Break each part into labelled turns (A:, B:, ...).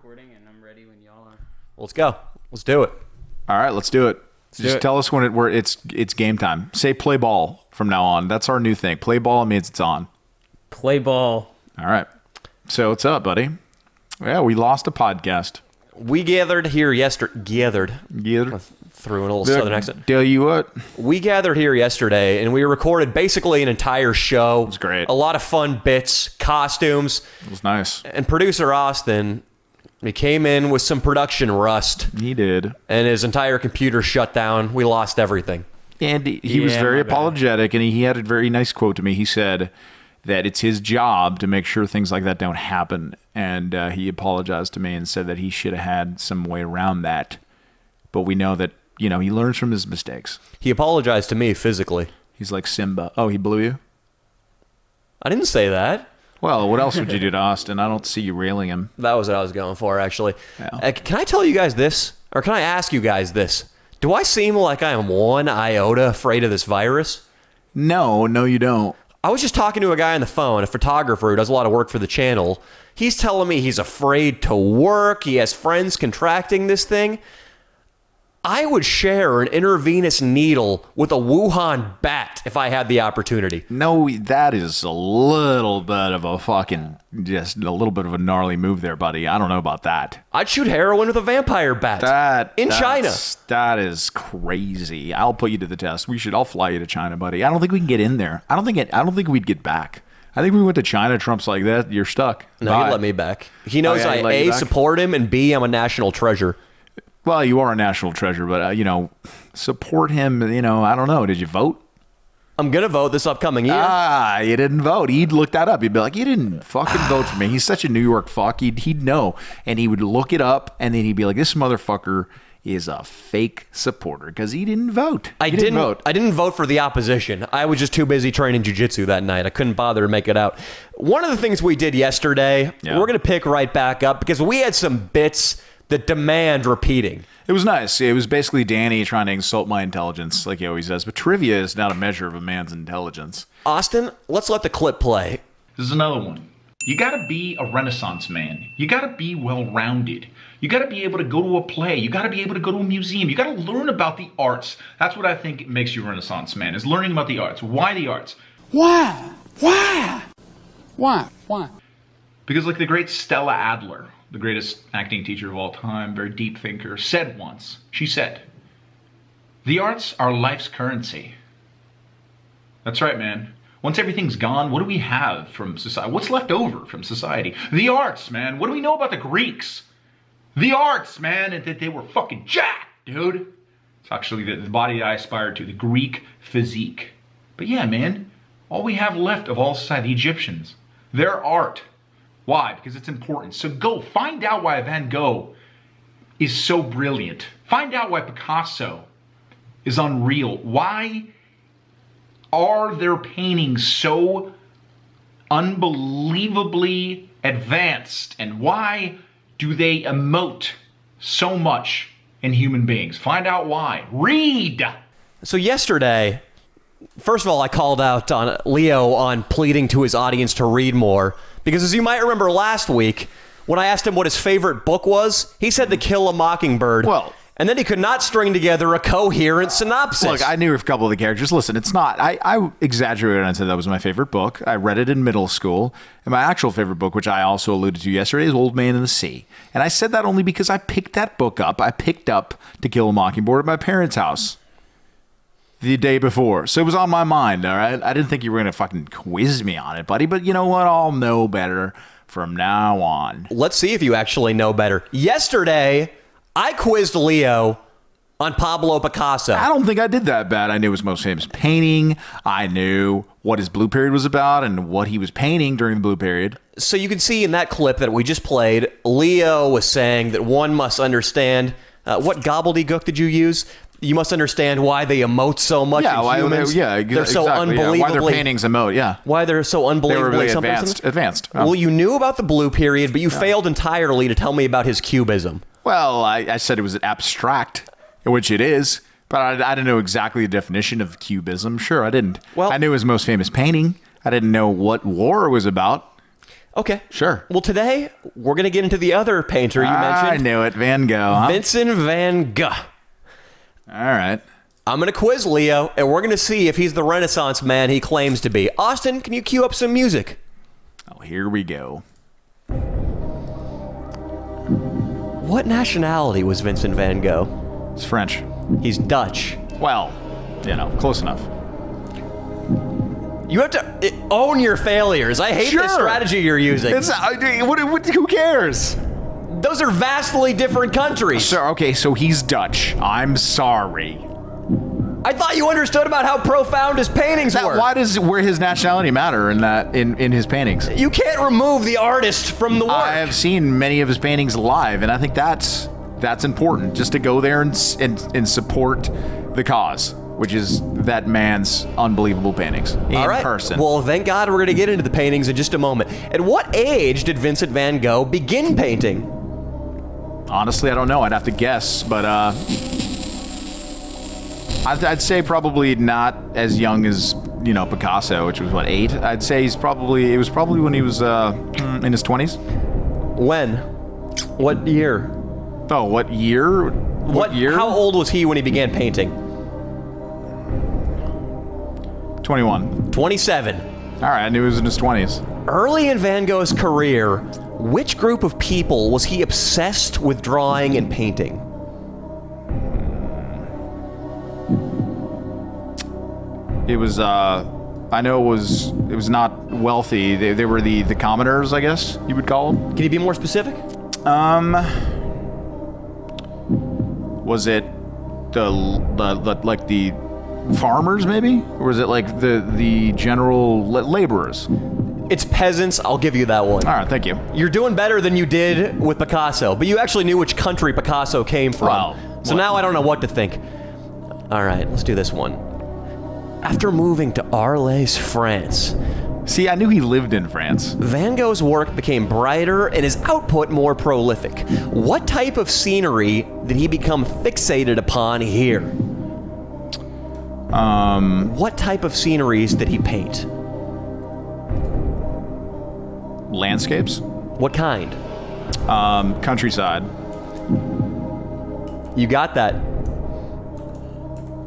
A: recording, and I'm ready when y'all are.
B: Let's go. Let's do it.
C: All right, let's do it. Just tell us when it's game time. Say play ball from now on. That's our new thing. Play ball means it's on.
A: Play ball.
C: All right. So what's up, buddy? Yeah, we lost a podcast.
B: We gathered here yesterday. Gathered. Through an old southern accent.
C: Tell you what.
B: We gathered here yesterday, and we recorded basically an entire show. It
C: was great.
B: A lot of fun bits, costumes.
C: It was nice.
B: And producer Austin, he came in with some production rust.
C: He did.
B: And his entire computer shut down. We lost everything.
C: And he was very apologetic, and he had a very nice quote to me. He said that it's his job to make sure things like that don't happen. And he apologized to me and said that he should have had some way around that. But we know that, you know, he learns from his mistakes.
B: He apologized to me physically.
C: He's like Simba. Oh, he blew you?
B: I didn't say that.
C: Well, what else would you do to Austin? I don't see you railing him.
B: That was what I was going for, actually.
C: Yeah.
B: Can I tell you guys this? Or can I ask you guys this? Do I seem like I am one iota afraid of this virus?
C: No, you don't.
B: I was just talking to a guy on the phone, a photographer who does a lot of work for the channel. He's telling me he's afraid to work. He has friends contracting this thing. I would share an intravenous needle with a Wuhan bat if I had the opportunity.
C: No, that is a little bit of a just a little bit of a gnarly move there, buddy. I don't know about that.
B: I'd shoot heroin with a vampire bat. In China.
C: That is crazy. I'll put you to the test. I'll fly you to China, buddy. I don't think we can get in there. I don't think we'd get back. I think we went to China. Trump's like that. You're stuck.
B: No, he'd let me back. He knows I A, support him, and B, I'm a national treasure.
C: Well, you are a national treasure, but, support him. I don't know. Did you vote?
B: I'm going to vote this upcoming year.
C: You didn't vote. He'd look that up. He'd be like, you didn't fucking vote for me. He's such a New York fuck. He'd know. And he would look it up, and then he'd be like, this motherfucker is a fake supporter because he didn't vote.
B: I didn't vote for the opposition. I was just too busy training jiu-jitsu that night. I couldn't bother to make it out. One of the things we did yesterday, we're going to pick right back up because we had some bits that demand repeating.
C: It was nice. It was basically Danny trying to insult my intelligence like he always does. But trivia is not a measure of a man's intelligence.
B: Austin, let's let the clip play.
D: This is another one. You gotta be a Renaissance man. You gotta be well-rounded. You gotta be able to go to a play. You gotta be able to go to a museum. You gotta learn about the arts. That's what I think makes you a Renaissance man, is learning about the arts. Why the arts?
E: Why?
D: Because like the great Stella Adler, the greatest acting teacher of all time, very deep thinker, said once, she said, the arts are life's currency. That's right, man. Once everything's gone, what do we have from society? What's left over from society? The arts, man. What do we know about the Greeks? The arts, man. And that they were fucking jacked, dude. It's actually the body I aspired to, the Greek physique. But yeah, man, all we have left of all society, the Egyptians, their art. Why? Because it's important. So go find out why Van Gogh is so brilliant. Find out why Picasso is unreal. Why are their paintings so unbelievably advanced? And why do they emote so much in human beings? Find out why. Read!
B: So yesterday, first of all, I called out on Leo on pleading to his audience to read more. Because as you might remember last week, when I asked him what his favorite book was, he said To Kill a Mockingbird.
C: Well,
B: and then he could not string together a coherent synopsis.
C: Look, I knew a couple of the characters. Listen, it's not. I exaggerated when I said that was my favorite book. I read it in middle school. And my actual favorite book, which I also alluded to yesterday, is Old Man and the Sea. And I said that only because I picked that book up. I picked up To Kill a Mockingbird at my parents' house the day before. So it was on my mind, all right? I didn't think you were going to fucking quiz me on it, buddy. But you know what? I'll know better from now on.
B: Let's see if you actually know better. Yesterday, I quizzed Leo on Pablo Picasso.
C: I don't think I did that bad. I knew his most famous painting. I knew what his blue period was about and what he was painting during the blue period.
B: So you can see in that clip that we just played, Leo was saying that one must understand, what gobbledygook did you use? You must understand why they emote so much in humans.
C: They're
B: so unbelievably...
C: Why their paintings emote,
B: Why they're so unbelievably...
C: They were really advanced.
B: Well, you knew about the blue period, but you failed entirely to tell me about his cubism.
C: Well, I said it was abstract, which it is, but I didn't know exactly the definition of cubism. Sure, I didn't. Well, I knew his most famous painting. I didn't know what war it was about.
B: Okay.
C: Sure.
B: Well, today we're going to get into the other painter you
C: I
B: mentioned.
C: knew it. Van Gogh, huh?
B: Vincent van Gogh.
C: All right.
B: I'm going to quiz Leo, and we're going to see if he's the Renaissance man he claims to be. Austin, can you cue up some music?
C: Oh, here we go.
B: What nationality was Vincent van Gogh?
C: It's French.
B: He's Dutch.
C: Well, close enough.
B: You have to own your failures. I hate the strategy you're using.
C: Who cares?
B: Those are vastly different countries.
C: So he's Dutch. I'm sorry.
B: I thought you understood about how profound his paintings were.
C: Why does his nationality matter in his paintings?
B: You can't remove the artist from the work.
C: I have seen many of his paintings live, and I think that's important, just to go there and support the cause, which is that man's unbelievable paintings in person.
B: Well, thank God we're going to get into the paintings in just a moment. At what age did Vincent van Gogh begin painting?
C: Honestly, I don't know. I'd have to guess, but I'd say probably not as young as Picasso, which was 8. I'd say it was probably when he was in his 20s.
B: When? What year?
C: Oh, what year? What year?
B: How old was he when he began painting?
C: 21.
B: 27.
C: All right, I knew he was in his 20s.
B: Early in Van Gogh's career, which group of people was he obsessed with drawing and painting?
C: It was, I know it was not wealthy. They were the commoners, I guess you would call them.
B: Can you be more specific?
C: Was it the farmers maybe? Or was it like the general laborers?
B: It's peasants. I'll give you that one.
C: All right, thank you.
B: You're doing better than you did with Picasso, but you actually knew which country Picasso came from.
C: Wow.
B: So now I don't know what to think. All right, let's do this one. After moving to Arles, France,
C: See, I knew he lived in France.
B: Van Gogh's work became brighter and his output more prolific. What type of scenery did he become fixated upon here? What type of sceneries did he paint?
C: Landscapes?
B: What kind?
C: Countryside.
B: You got that.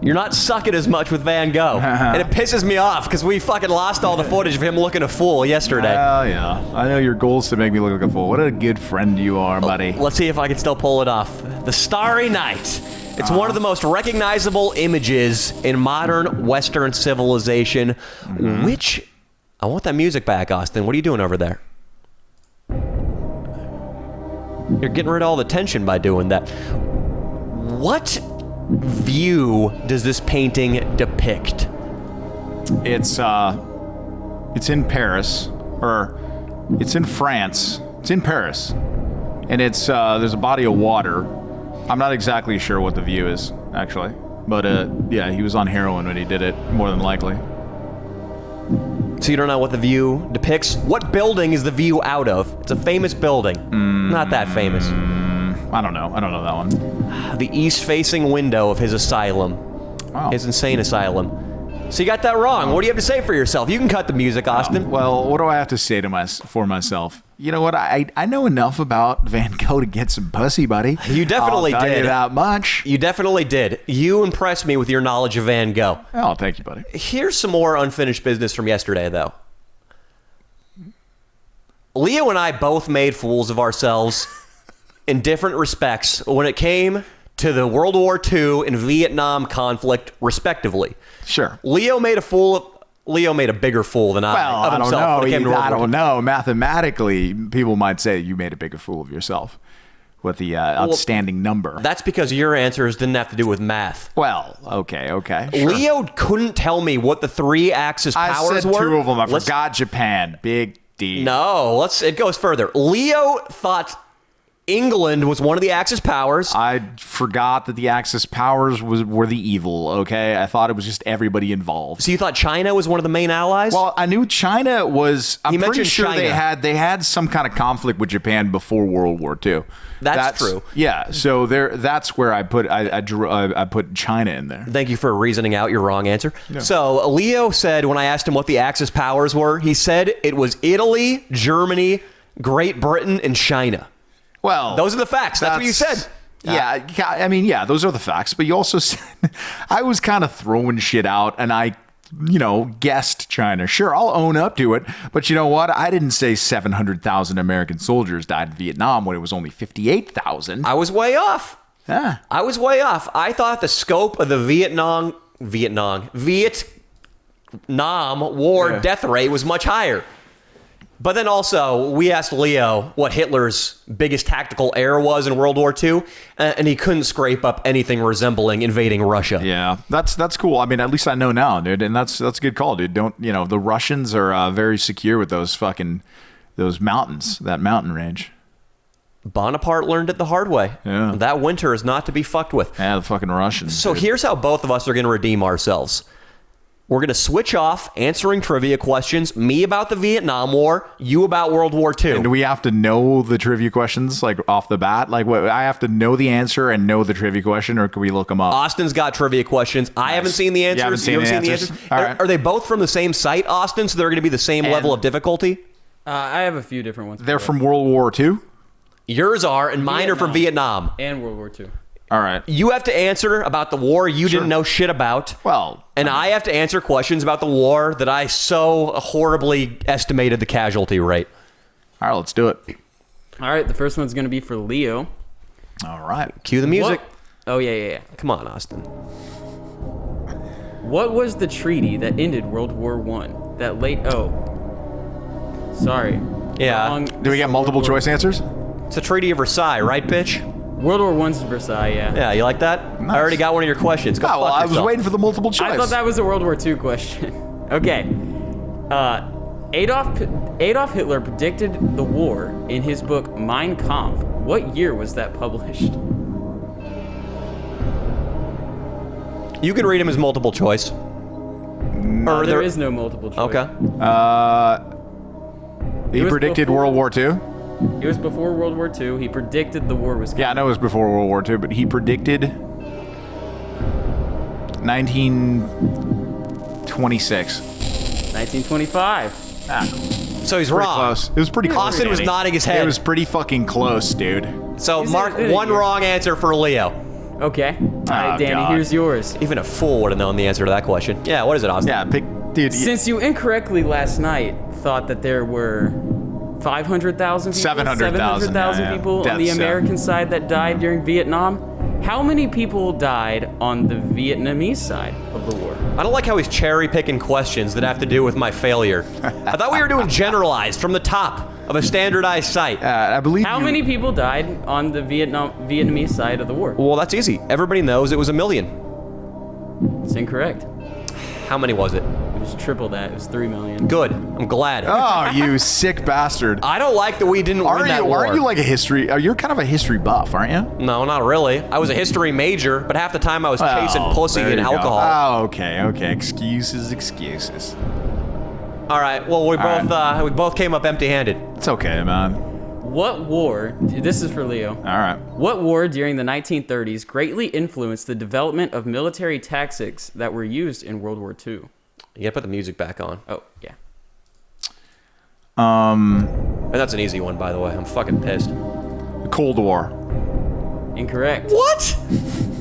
B: You're not sucking as much with Van Gogh. And it pisses me off because we fucking lost all the footage of him looking a fool yesterday.
C: Oh, yeah. I know your goal is to make me look like a fool. What a good friend you are, buddy.
B: Let's see if I can still pull it off. The Starry Night. It's one of the most recognizable images in modern Western civilization, which... I want that music back, Austin. What are you doing over there? You're getting rid of all the tension by doing that. What view does this painting depict?
C: It's in Paris, or it's in France. It's in Paris, and it's there's a body of water. I'm not exactly sure what the view is, actually, but yeah, he was on heroin when he did it, more than likely.
B: So you don't know what the view depicts? What building is the view out of? It's a famous building. Not that famous.
C: I don't know that one.
B: The east-facing window of his asylum.
C: Wow.
B: His insane asylum. So you got that wrong. What do you have to say for yourself? You can cut the music, Austin.
C: Well, what do I have to say for myself? You know what? I know enough about Van Gogh to get some pussy, buddy.
B: You definitely
C: I'll tell
B: did.
C: you that much.
B: You definitely did. You impressed me with your knowledge of Van Gogh.
C: Oh, thank you, buddy.
B: Here's some more unfinished business from yesterday, though. Leo and I both made fools of ourselves in different respects when it came to the World War II and Vietnam conflict, respectively.
C: Sure.
B: Leo made a bigger fool than
C: Well,
B: of
C: I don't
B: himself
C: know.
B: when it came to World
C: I
B: War II.
C: don't know. Mathematically, people might say you made a bigger fool of yourself with the outstanding number.
B: That's because your answers didn't have to do with math.
C: Well, okay. Sure.
B: Leo couldn't tell me what the three-axis powers
C: I said
B: were.
C: two of them. I
B: Let's-
C: forgot Japan. Big D.
B: No, it goes further. Leo thought England was one of the Axis powers.
C: I forgot that the Axis powers were the evil, okay? I thought it was just everybody involved.
B: So you thought China was one of the main allies?
C: Well, I knew China was... I'm pretty
B: mentioned
C: sure
B: China.
C: they had some kind of conflict with Japan before World War II.
B: That's true.
C: Yeah, so that's where I put China in there.
B: Thank you for reasoning out your wrong answer. So Leo said when I asked him what the Axis powers were, he said it was Italy, Germany, Great Britain, and China.
C: Well,
B: Those are the facts. That's what you said.
C: Yeah, I mean, yeah, those are the facts. But you also said I was kind of throwing shit out, and I, guessed China. Sure, I'll own up to it. But you know what? I didn't say 700,000 American soldiers died in Vietnam when it was only 58,000.
B: I was way off.
C: Yeah.
B: I was way off. I thought the scope of the Vietnam War death rate was much higher. But then also, we asked Leo what Hitler's biggest tactical error was in World War II, and he couldn't scrape up anything resembling invading Russia.
C: Yeah, that's cool. I mean, at least I know now, dude, and that's a good call, dude. Don't the Russians are very secure with those mountains, that mountain range.
B: Bonaparte learned it the hard way.
C: Yeah.
B: That winter is not to be fucked with.
C: Yeah, the fucking Russians.
B: So
C: dude.
B: here's how both of us are going to redeem ourselves. We're going to switch off answering trivia questions, me about the Vietnam War, you about World War II.
C: And do we have to know the trivia questions like off the bat? Like, what, I have to know the answer and know the trivia question, or can we look them up?
B: Austin's got trivia questions. I haven't seen the answers.
C: You haven't seen the answers? All right.
B: Are they both from the same site, Austin, so they're going to be the same level of difficulty?
A: I have a few different ones.
C: They're from World War II?
B: Yours are, and mine are from Vietnam.
A: And World War II.
C: All right.
B: You have to answer about the war you didn't know shit about.
C: Well,
B: and I have to answer questions about the war that I so horribly estimated the casualty rate.
C: All right, let's do it.
A: All right, the first one's going to be for Leo.
C: All right.
B: Cue the music.
A: What? Oh, yeah.
B: Come on, Austin.
A: What was the treaty that ended World War I? That late... Oh. Sorry.
B: Yeah.
A: Wrong.
C: Do we get multiple choice answers?
B: It's the Treaty of Versailles, right, bitch?
A: World War I's Versailles, yeah.
B: Yeah, you like that?
C: Nice.
B: I already got one of your questions. Go
C: Oh, well,
B: fuck
C: I was
B: yourself.
C: waiting for the multiple choice.
A: I thought that was a World War II question. Okay. Adolf Hitler predicted the war in his book Mein Kampf. What year was that published?
B: You can read him as multiple choice.
A: There is no multiple choice.
B: Okay.
C: He
A: was
C: predicted
A: before-
C: World War II?
A: It was before World War II. He predicted the war was coming.
C: Yeah, I know it was before World War II, but he predicted 1926.
A: 1925.
B: So he's
C: Pretty
B: wrong.
C: close. It was pretty close.
B: Austin was nodding his head.
C: It was pretty fucking close, dude.
B: So
A: Is
B: mark
A: it-
B: one wrong answer for Leo.
A: Okay. All right, Danny,
C: God.
A: here's yours.
B: Even a fool would have known the answer to that question. Yeah, what is it, Austin?
C: Yeah, dude.
A: Since you incorrectly last night thought that there were 500,000 people,
C: 700,000, yeah.
A: people on the
C: Deaths,
A: American side that died during Vietnam, how many people died on the Vietnamese side of the war?
B: I don't like how he's cherry picking questions that have to do with my failure. I thought we were doing generalized from the top of a standardized site.
C: I believe
A: How many people died on the Vietnamese side of the war?
B: Well, that's easy. Everybody knows it was 1 million.
A: It's incorrect.
B: How many was it?
A: It was triple that. It was 3 million.
B: Good. I'm glad.
C: Oh, you sick bastard.
B: I don't like that we didn't win that war.
C: Aren't you like a history? You're kind of a history buff, aren't you?
B: No, not really. I was a history major, but half the time I was chasing pussy
C: there
B: and
C: you go.
B: alcohol.
C: Oh, okay. Excuses.
B: All right. Well, we both came up empty-handed.
C: It's okay, man.
A: What war, this is for Leo.
C: All right.
A: What war during the 1930s greatly influenced the development of military tactics that were used in World War II?
B: You gotta put the music back on.
A: Oh, yeah.
B: And that's an easy one, by the way. I'm fucking pissed.
C: The Cold War.
A: Incorrect.
B: What?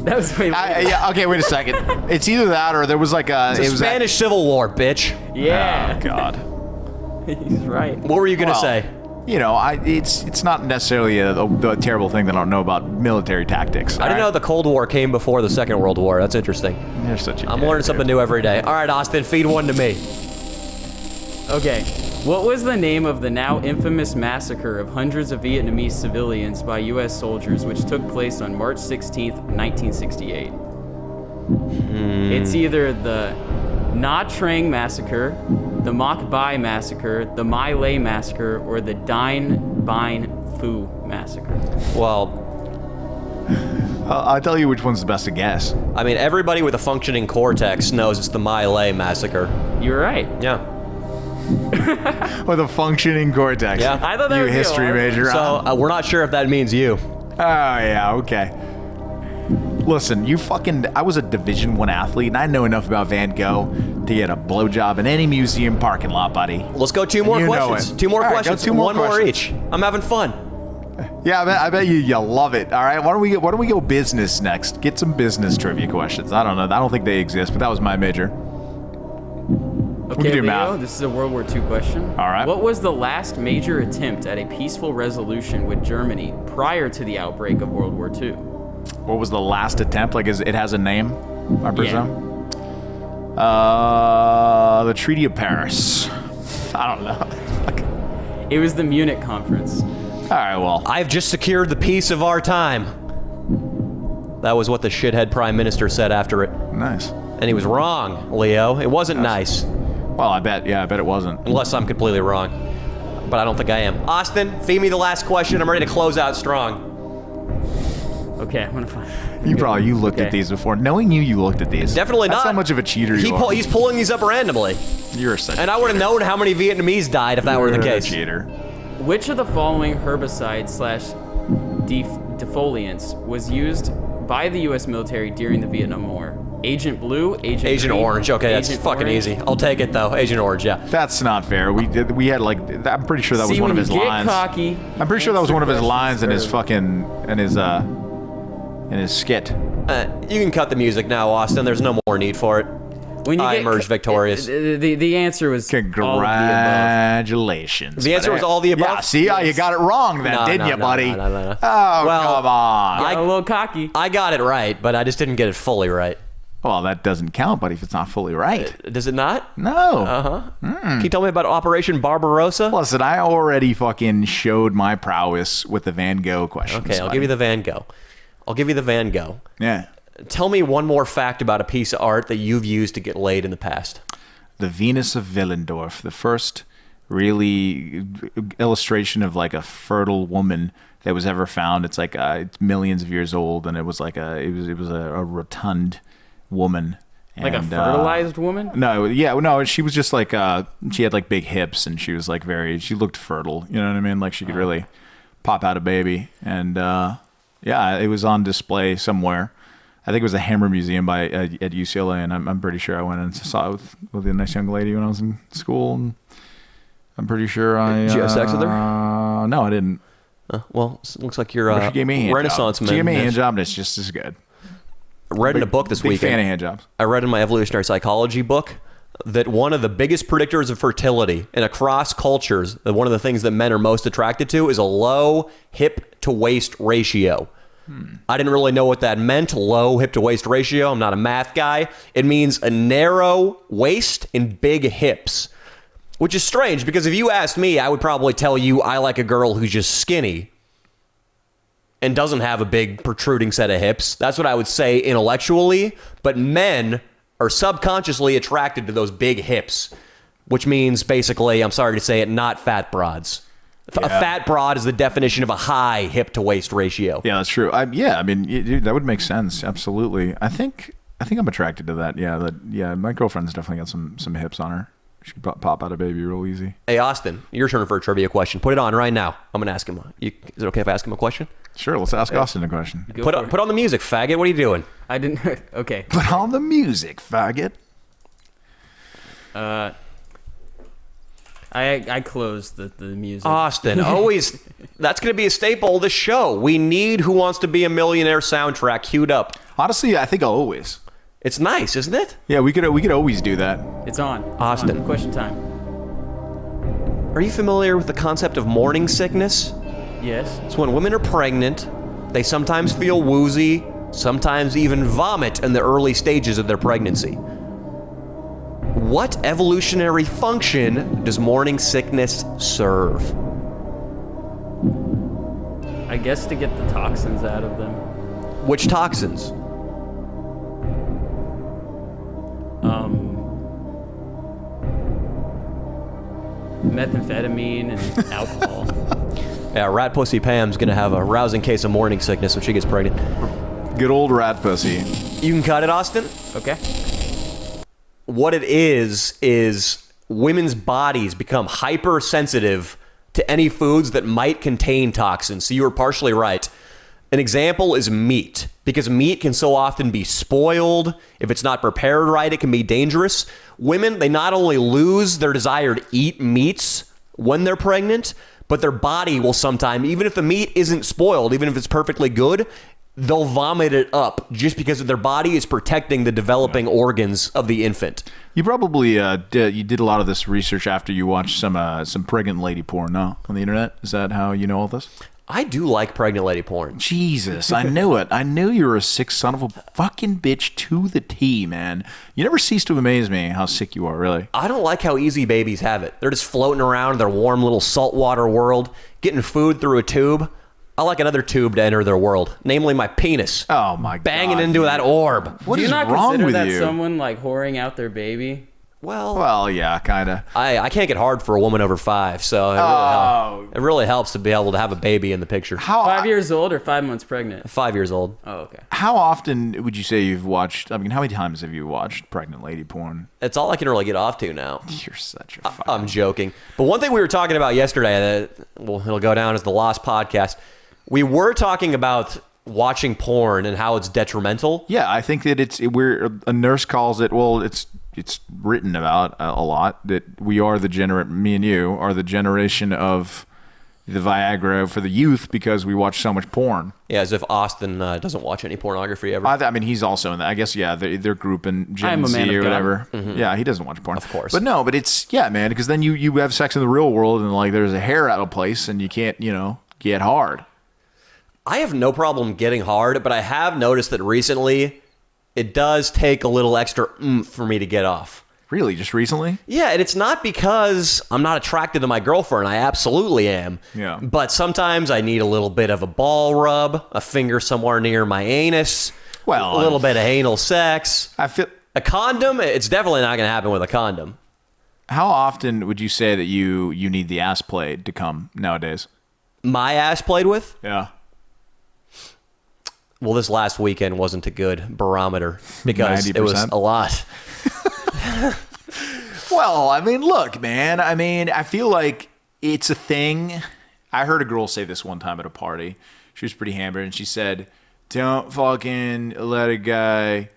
A: That was way
C: Yeah. Okay. Wait a second. It's either that or there was like a.
B: The Spanish Civil War, bitch.
A: Yeah.
C: Oh God.
A: He's right.
B: What were you gonna
C: Well,
B: say?
C: It's not necessarily a terrible thing that I don't know about military tactics.
B: I didn't know the Cold War came before the Second World War. That's interesting.
C: You're such a.
B: I'm
C: dick,
B: learning something
C: dude.
B: new every day. All right, Austin, feed one to me.
A: Okay. What was the name of the now infamous massacre of hundreds of Vietnamese civilians by U.S. soldiers, which took place on March 16th, 1968? It's either the Nha Trang Massacre, the Mok Bai Massacre, the My Lai Massacre, or the Dien Bien Phu Massacre?
B: Well,
C: I'll tell you which one's the best to guess.
B: I mean, everybody with a functioning cortex knows it's the My Lai massacre.
A: You're right.
B: Yeah.
C: With a functioning cortex.
B: Yeah.
A: I thought that
C: You
A: would be a
C: history
A: hard one.
C: major.
B: So we're not sure if that means you.
C: Oh, yeah, okay. Listen, I was a Division I athlete, and I know enough about Van Gogh to get a blowjob in any museum parking lot, buddy.
B: Let's go two more
C: You know
B: questions.
C: it.
B: Two more
C: All right, go
B: questions.
C: two more
B: One more
C: questions.
B: each. I'm having fun.
C: Yeah, I bet you love it. All right, why don't we go business next? Get some business trivia questions. I don't know. I don't think they exist, but that was my major.
A: Okay,
C: can do
A: Leo,
C: math.
A: this is a World War II question.
C: All right.
A: What was the last major attempt at a peaceful resolution with Germany prior to the outbreak of World War II?
C: What was the last attempt? Like, it has a name, I presume? The Treaty of Paris. I don't know.
A: It was the Munich Conference.
C: All right, well.
B: I've just secured the peace of our time. That was what the shithead prime minister said after it.
C: Nice.
B: And he was wrong, Leo. It wasn't nice.
C: Well, I bet it wasn't.
B: Unless I'm completely wrong. But I don't think I am. Austin, feed me the last question. I'm ready to close out strong.
A: Okay, I'm gonna find.
C: You looked at
A: Okay.
C: these before. Knowing you looked at these.
B: Definitely
C: That's
B: not.
C: how much of a cheater you are.
B: He's pulling these up randomly.
C: You're such
B: And I would have known how many Vietnamese died if that were the
C: You're a
B: case.
C: cheater.
A: Which of the following herbicides / defoliants was used by the U.S. military during the Vietnam War? Agent Blue, Agent Green,
B: Orange. Okay, that's
A: Agent
B: fucking
A: Orange?
B: easy. I'll take it though. Agent Orange, yeah.
C: That's not fair. We had like I'm pretty sure that was
A: See,
C: one of
A: when
C: his
A: you get
C: lines.
A: cocky,
C: I'm pretty sure that was one of his
A: answer
C: lines in his
A: questions
C: fucking in his skit.
B: You can cut the music now, Austin. There's no more need for it.
A: When you
B: I
A: get
B: emerged victorious.
A: The answer was all of the above.
C: Congratulations.
B: The answer was all the above?
C: Yeah, see, you got it wrong then,
B: No,
C: didn't
B: no,
C: you,
B: no,
C: buddy?
B: no, no, no.
C: Oh,
B: Well,
C: come on.
A: Got a little cocky.
B: I got it right, but I just didn't get it fully right.
C: Well, that doesn't count, buddy, if it's not fully right.
B: Does it not?
C: No.
B: Can you tell me about Operation Barbarossa?
C: Listen, I already fucking showed my prowess with the Van Gogh questions.
B: Okay, I'll give you the Van Gogh.
C: Yeah.
B: Tell me one more fact about a piece of art that you've used to get laid in the past.
C: The Venus of Willendorf, the first really illustration of like a fertile woman that was ever found. It's like it's millions of years old, and it was like a rotund woman.
A: Like a
C: And,
A: fertilized woman?
C: No, she was just like she had like big hips, and she was like she looked fertile. You know what I mean? Like she could really pop out a baby, and it was on display somewhere. I think it was the Hammer Museum at UCLA, and I'm pretty sure I went and saw it with a nice young lady when I was in school. And I'm pretty sure
B: Did you have sex with her?
C: No, I didn't.
B: Well, looks like you're
C: But she gave me a hand
B: Renaissance
C: job.
B: man.
C: She gave me a hand job, and it's just as good.
B: I read in a book this
C: Big
B: weekend.
C: fan of hand jobs.
B: I read in my Evolutionary Psychology book that one of the biggest predictors of fertility and across cultures, that one of the things that men are most attracted to is a low hip to waist ratio. I didn't really know what that meant, low hip to waist ratio. I'm not a math guy. It means a narrow waist and big hips, which is strange because if you asked me, I would probably tell you I like a girl who's just skinny and doesn't have a big protruding set of hips. That's what I would say intellectually, but men are subconsciously attracted to those big hips, which means basically, I'm sorry to say it, not fat broads. A fat broad is the definition of a high hip to waist ratio.
C: Yeah, that's true. That would make sense. Absolutely. I think I'm attracted to that. Yeah, my girlfriend's definitely got some hips on her. She could pop out a baby real easy.
B: Hey, Austin, your turn for a trivia question. Put it on right now. I'm going to ask him. Is it okay if I ask him a question?
C: Sure, let's ask Austin a question.
B: Put on the music, faggot. What are you doing?
A: I didn't. Okay.
C: Put on the music, faggot.
A: I closed the music.
B: Austin, always. That's going to be a staple of the show. We need Who Wants to Be a Millionaire soundtrack queued up.
C: Honestly, I think always.
B: It's nice, isn't it?
C: Yeah, we could always do that.
A: It's on.
B: Austin.
A: Question time.
B: Are you familiar with the concept of morning sickness?
A: Yes.
B: It's when women are pregnant, they sometimes feel woozy, sometimes even vomit in the early stages of their pregnancy. What evolutionary function does morning sickness serve?
A: I guess to get the toxins out of them.
B: Which toxins?
A: methamphetamine and alcohol.
B: Yeah, rat pussy Pam's gonna have a rousing case of morning sickness when she gets pregnant.
C: Good old rat pussy.
B: You can cut it, Austin.
A: Okay.
B: What it is women's bodies become hypersensitive to any foods that might contain toxins. So you were partially right. An example is meat, because meat can so often be spoiled. If it's not prepared right, it can be dangerous. Women, they not only lose their desire to eat meats when they're pregnant, but their body will sometime, even if the meat isn't spoiled, even if it's perfectly good, they'll vomit it up just because their body is protecting the developing organs of the infant.
C: You probably did a lot of this research after you watched some pregnant lady porn, no? On the internet? Is that how you know all this?
B: I do like pregnant lady porn.
C: Jesus, I knew it. I knew you were a sick son of a fucking bitch to the T, man. You never cease to amaze me how sick you are, really.
B: I don't like how easy babies have it. They're just floating around in their warm little saltwater world, getting food through a tube. I like another tube to enter their world, namely my penis.
C: Oh, my God.
B: Banging into that orb.
C: What
A: Do you
C: is
A: not
C: wrong
A: consider
C: with
A: that
C: you?
A: someone like whoring out their baby?
C: Well, yeah, kind of.
B: I can't get hard for a woman over 5, so it really helps to be able to have a baby in the picture.
C: How
A: 5 years old or 5 months pregnant?
B: 5 years old.
A: Oh, okay.
C: How often would you say you've watched? I mean, how many times have you watched pregnant lady porn?
B: It's all I can really get off to now.
C: You're such a fucking...
B: I'm joking. But one thing we were talking about yesterday, it'll go down as the Lost podcast. We were talking about watching porn and how it's detrimental.
C: Yeah, I think that a nurse calls it, well, it's written about a lot, that me and you are the generation of the Viagra for the youth because we watch so much porn.
B: Yeah, as if Austin doesn't watch any pornography ever.
C: I mean, he's also in that. I guess, yeah, they're grouping Gen
A: I'm a man
C: Z
A: of
C: or
A: God.
C: whatever. Mm-hmm. Yeah, he doesn't watch porn.
B: Of course.
C: But no, but it's, yeah, man, because then you have sex in the real world and like there's a hair out of place and you can't, get hard.
B: I have no problem getting hard, but I have noticed that recently it does take a little extra oomph for me to get off.
C: Really? Just recently?
B: Yeah, and it's not because I'm not attracted to my girlfriend. I absolutely am.
C: Yeah.
B: But sometimes I need a little bit of a ball rub, a finger somewhere near my anus,
C: Well,
B: a little bit of anal sex.
C: I feel...
B: A condom, it's definitely not going to happen with a condom.
C: How often would you say that you need the ass played to come nowadays?
B: My ass played with?
C: Yeah.
B: Well, this last weekend wasn't a good barometer because
C: 90%?
B: it was a lot.
C: Well, I mean, look, man. I mean, I feel like it's a thing. I heard a girl say this one time at a party. She was pretty hammered, and she said, don't fucking let a guy...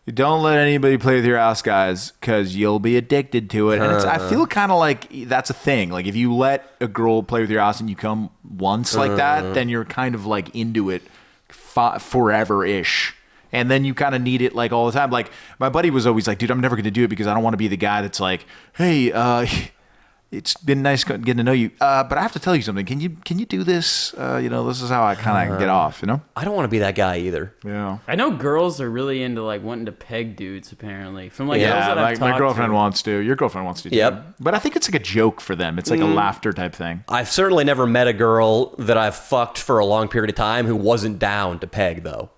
C: Don't let anybody play with your ass, guys, because you'll be addicted to it. And I feel kind of like that's a thing. Like, if you let a girl play with your ass and you come once like that, then you're kind of like into it forever-ish. And then you kind of need it like all the time. Like, my buddy was always like, dude, I'm never going to do it because I don't want to be the guy that's like, hey, it's been nice getting to know you, but I have to tell you something. Can you do this? This is how I kind of get off,
B: I don't want to be that guy either.
C: Yeah.
A: I know girls are really into like wanting to peg dudes apparently. From like girls
C: Yeah,
A: that I've
C: like my
A: talked
C: girlfriend
A: to.
C: wants to. Your girlfriend wants to too.
B: Yep.
C: But I think it's like a joke for them. It's like a laughter type thing.
B: I've certainly never met a girl that I've fucked for a long period of time who wasn't down to peg, though,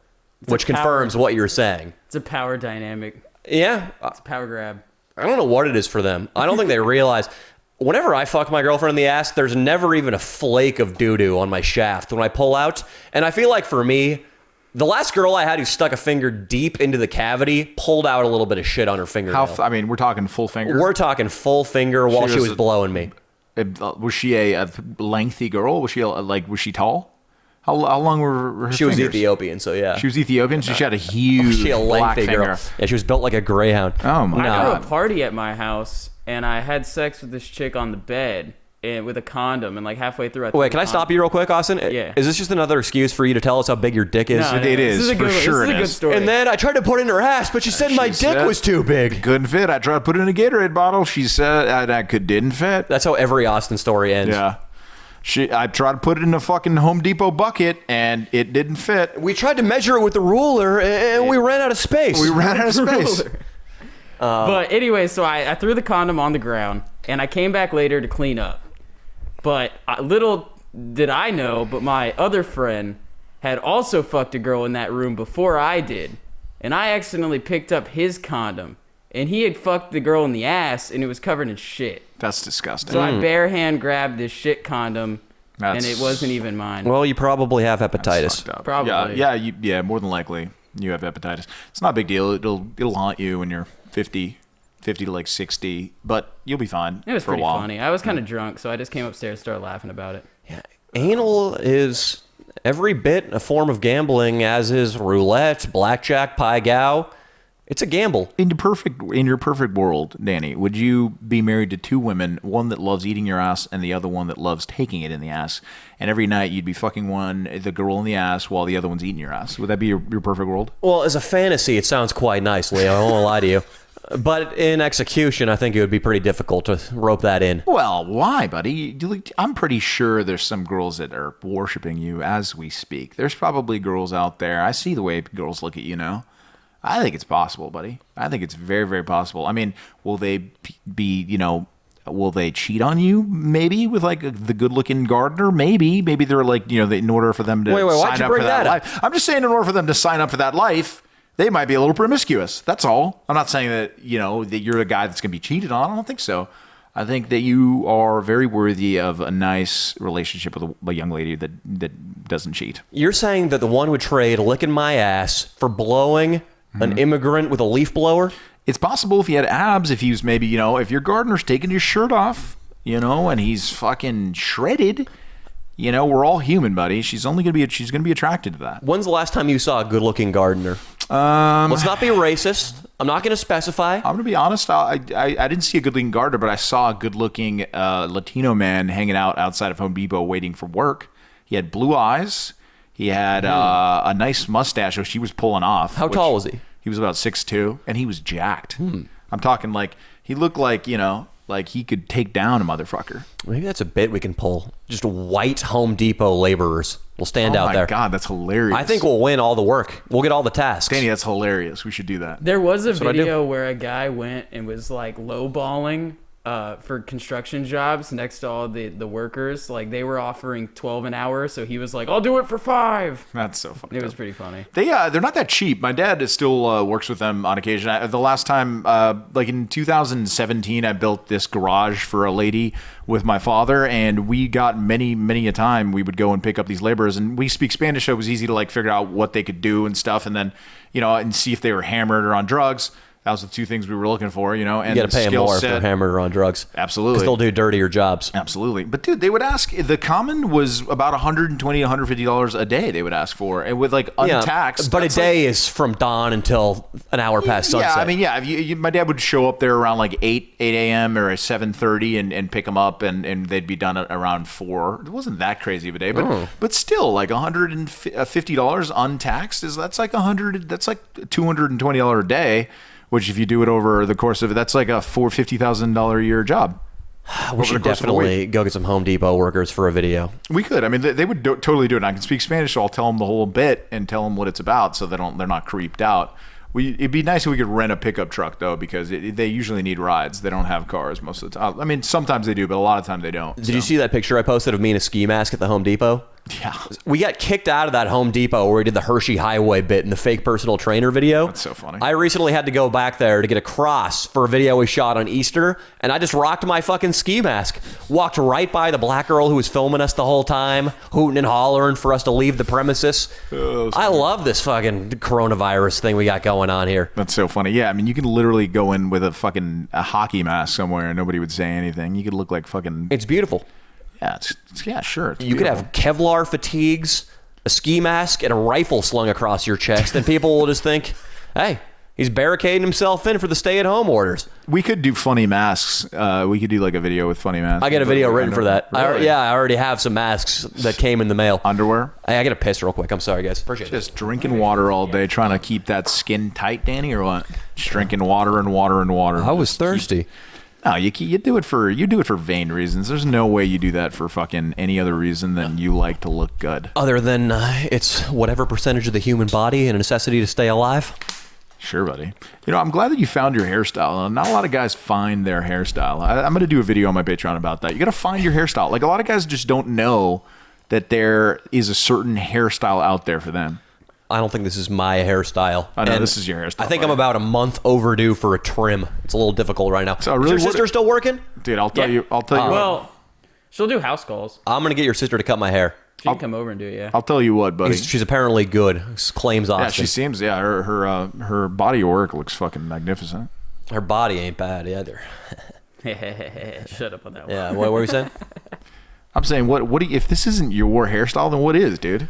B: which confirms what you're saying.
A: It's a power dynamic.
B: Yeah.
A: It's a power grab.
B: I don't know what it is for them. I don't think they realize... Whenever I fuck my girlfriend in the ass, there's never even a flake of doo-doo on my shaft when I pull out. And I feel like for me, the last girl I had who stuck a finger deep into the cavity pulled out a little bit of shit on her fingernail.
C: I mean, we're talking full finger.
B: We're talking full finger while she was blowing me.
C: Was she a lengthy girl? Was she tall? How long were her
B: She was
C: fingers?
B: Ethiopian, so yeah.
C: She was Ethiopian, so she had a huge
B: She a
C: black
B: lengthy
C: finger.
B: girl. Yeah, she was built like a greyhound.
C: Oh my
A: I threw
C: God.
A: a party at my house and I had sex with this chick on the bed and with a condom, and like halfway through I threw
B: Wait,
A: the
B: can I stop
A: condom.
B: you real quick, Austin?
A: Yeah.
B: Is this just another excuse for you to tell us how big your dick is?
A: No,
C: It is,
A: This is a
C: for
A: good,
C: sure
A: This is
C: it
A: a good
C: is.
A: story.
B: And then I tried to put it in her ass, but she said my dick
C: said-
B: was too big.
C: Couldn't fit. I tried to put it in a Gatorade bottle. She said didn't fit.
B: That's how every Austin story ends.
C: Yeah. I tried to put it in a fucking Home Depot bucket, and it didn't fit.
B: We tried to measure it with the ruler, and we ran out of space.
C: We ran out of space.
A: But anyway, so I threw the condom on the ground, and I came back later to clean up. But little did I know, but my other friend had also fucked a girl in that room before I did. And I accidentally picked up his condom and he had fucked the girl in the ass, and it was covered in shit.
C: That's disgusting.
A: So I bare hand grabbed this shit condom, and it wasn't even mine.
B: Well, you probably have hepatitis.
A: Probably.
C: Yeah, more than likely you have hepatitis. It's not a big deal. It'll haunt you when you're 50 to like 60, but you'll be fine.
A: It was
C: for a
A: pretty
C: while.
A: funny. I was kind of drunk, so I just came upstairs and started laughing about it.
B: Yeah. Anal is every bit a form of gambling, as is roulette, blackjack, pie gow. It's a gamble.
C: In your perfect world, Danny, would you be married to two women, one that loves eating your ass and the other one that loves taking it in the ass? And every night you'd be fucking the girl in the ass while the other one's eating your ass. Would that be your perfect world?
B: Well, as a fantasy, it sounds quite nice, Leo. I won't lie to you. But in execution, I think it would be pretty difficult to rope that in.
C: Well, why, buddy? I'm pretty sure there's some girls that are worshiping you as we speak. There's probably girls out there. I see the way girls look at you now. I think it's possible, buddy. I think it's very, very possible. I mean, will they will they cheat on you? Maybe with like the good-looking gardener? Maybe they're like, in order for them to sign up for that life. I'm just saying, in order for them to sign up for that life, they might be a little promiscuous. That's all. I'm not saying that, that you're a guy that's going to be cheated on. I don't think so. I think that you are very worthy of a nice relationship with a young lady that doesn't cheat.
B: You're saying that the one would trade licking my ass for blowing an immigrant with a leaf blower?
C: It's possible if he had abs, if he was maybe, if your gardener's taking his shirt off, and he's fucking shredded, we're all human, buddy. She's gonna be attracted to that.
B: When's the last time you saw a good-looking gardener? Let's not be racist. I'm not going to specify.
C: I'm going to be honest. I didn't see a good-looking gardener, but I saw a good-looking Latino man hanging out outside of Home Depot waiting for work. He had blue eyes. He had a nice mustache, which he was pulling off.
B: How tall was he?
C: He was about 6'2", and he was jacked. I'm talking like he looked like, like he could take down a motherfucker.
B: Maybe that's a bit we can pull. Just white Home Depot laborers will stand out there.
C: Oh my God, that's hilarious.
B: I think we'll win all the work. We'll get all the tasks.
C: Danny, that's hilarious. We should do that.
A: There was a video where a guy went and was like lowballing for construction jobs next to all the workers. Like they were offering $12 an hour, so he was like, "I'll do it for $5."
C: That's so funny.
A: It was pretty funny.
C: They're not that cheap. My dad still works with them on occasion. The last time, like in 2017, I built this garage for a lady with my father, and we got many a time we would go and pick up these laborers, and we speak Spanish, so it was easy to like figure out what they could do and stuff, and then and see if they were hammered or on drugs. That was the two things we were looking for, and
B: you got to pay them more for hammered on drugs.
C: Absolutely.
B: Because they'll do dirtier jobs.
C: Absolutely. But dude, they would ask, the common was about $120, $150 a day they would ask for, and with like untaxed.
B: But a day is from dawn until an hour past sunset.
C: Yeah, I mean, my dad would show up there around like 8 a.m. or 7:30 and pick them up, and they'd be done at around 4. It wasn't that crazy of a day, but still, like $150 untaxed that's like $220 a day. Which, if you do it over the course of it, that's like a $50,000 a year job.
B: We should definitely go get some Home Depot workers for a video.
C: We could. I mean, they would totally do it. And I can speak Spanish, so I'll tell them the whole bit and tell them what it's about, so they're not creeped out. It'd be nice if we could rent a pickup truck, though, because they usually need rides. They don't have cars most of the time. I mean, sometimes they do, but a lot of time they don't.
B: Did you see that picture I posted of me in a ski mask at the Home Depot?
C: Yeah.
B: We got kicked out of that Home Depot where we did the Hershey Highway bit in the fake personal trainer video.
C: That's so funny.
B: I recently had to go back there to get a cross for a video we shot on Easter, and I just rocked my fucking ski mask. Walked right by the black girl who was filming us the whole time, hooting and hollering for us to leave the premises. I love this fucking coronavirus thing we got going on here.
C: That's so funny. Yeah, I mean, you can literally go in with a hockey mask somewhere and nobody would say anything. You could look like fucking...
B: It's beautiful.
C: Yeah, sure. It's
B: you could have Kevlar fatigues, a ski mask, and a rifle slung across your chest, and people will just think, hey, he's barricading himself in for the stay-at-home orders.
C: We could do funny masks. We could do like a video with funny masks.
B: I got a video written for that.
C: Really?
B: I already have some masks that came in the mail.
C: Underwear?
B: Hey, I got to piss real quick. I'm sorry, guys. Appreciate it.
C: Just drinking water all day, trying to keep that skin tight, Danny, or what? Just drinking water and water and water.
B: I was thirsty.
C: No, you do it for vain reasons. There's no way you do that for fucking any other reason than you like to look good.
B: Other than it's whatever percentage of the human body and a necessity to stay alive.
C: Sure, buddy. I'm glad that you found your hairstyle. Not a lot of guys find their hairstyle. I'm going to do a video on my Patreon about that. You got to find your hairstyle. Like a lot of guys just don't know that there is a certain hairstyle out there for them.
B: I don't think this is my hairstyle.
C: I know
B: And
C: this is your hairstyle.
B: I think I'm about a month overdue for a trim. It's a little difficult right now.
C: So really,
B: is your sister still working?
C: Dude, I'll tell
A: Yeah.
C: you. I'll tell you.
A: Well, she'll do house calls.
B: I'm gonna get your sister to cut my hair.
A: She can come over and do it, yeah.
C: I'll tell you what, buddy.
B: She's apparently good. Claims Austin.
C: Yeah, she seems. Yeah, her body of work looks fucking magnificent.
B: Her body ain't bad either.
A: Shut up on that one.
B: Yeah, what were you saying?
C: I'm saying, what do you, if this isn't your hairstyle, then what is, dude?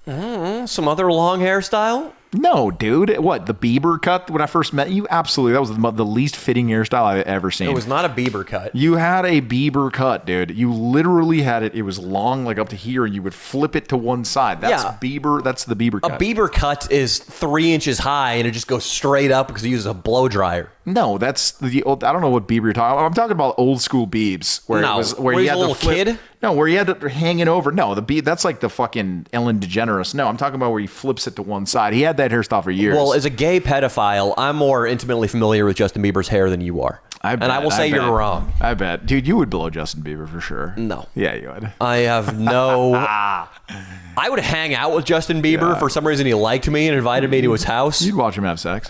B: Some other long hairstyle?
C: No, dude. What, the Bieber cut when I first met you? Absolutely. That was the least fitting hairstyle I've ever seen.
B: It was not a Bieber cut.
C: You had a Bieber cut, dude. You literally had it. It was long, like up to here, and you would flip it to one side. That's
B: Yeah.
C: Bieber. That's the Bieber
B: A
C: cut.
B: Bieber cut is 3 inches high and it just goes straight up because it uses a blow dryer.
C: No, that's the old. I don't know what Bieber you're talking about. I'm talking about old school Biebs, where
B: No,
C: it was
B: where
C: you
B: he's
C: had
B: a little
C: the flip.
B: kid?
C: No, where you had it hanging over. No, the Bieb. That's like the fucking Ellen DeGeneres. No, I'm talking about where he flips it to one side. He had that hairstyle for years.
B: Well, as a gay pedophile, I'm more intimately familiar with Justin Bieber's hair than you are. And I will say you're wrong.
C: I bet. Dude, you would blow Justin Bieber for sure.
B: No.
C: Yeah, you would.
B: I have no... I would hang out with Justin Bieber.
C: Yeah.
B: For some reason, he liked me and invited me to his house.
C: You'd watch him have sex.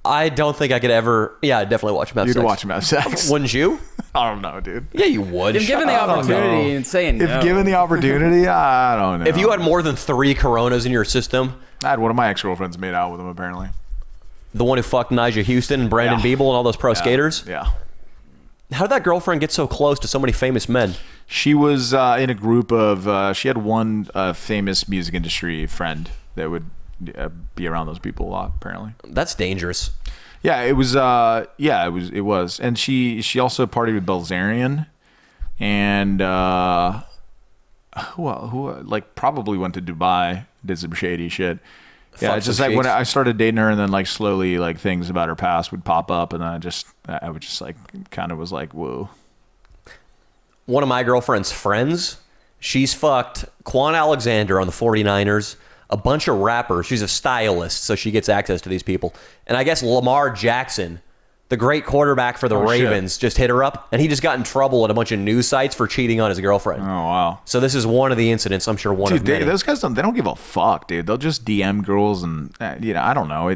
B: I don't think I could ever... Yeah, I'd definitely watch him have
C: You'd
B: sex.
C: watch him have sex.
B: Wouldn't you?
C: I don't know, dude.
B: Yeah, you would.
A: If given the
C: I don't
A: opportunity
C: know.
A: and saying
C: If
A: no.
C: given the opportunity, I don't know.
B: If you had more than 3 Coronas in your system,
C: I had one of my ex-girlfriends made out with him, apparently.
B: the one who fucked Nigel Houston and Brandon
C: Yeah.
B: Biebel and all those pro skaters,
C: Yeah.
B: how did that girlfriend get so close to so many famous men?
C: She was in a group of, she had one famous music industry friend that would be around those people a lot, apparently.
B: That's dangerous.
C: Yeah, it was, it was. And she also partied with Belzerian and, who like probably went to Dubai, did some shady shit. Yeah,
B: Fuck
C: it's just
B: some
C: like when
B: sheiks.
C: I started dating her and then like slowly like things about her past would pop up and then I would just like kind of was like, whoa.
B: One of my girlfriend's friends, she's fucked Quan Alexander on the 49ers, a bunch of rappers. She's a stylist, so she gets access to these people. And I guess Lamar Jackson, the great quarterback for the Ravens, just hit her up, and he just got in trouble at a bunch of news sites for cheating on his girlfriend.
C: Oh, wow.
B: So this is one of the incidents, I'm sure one
C: Dude,
B: of many.
C: those guys don't give a fuck, dude. They'll just DM girls and, I don't know. I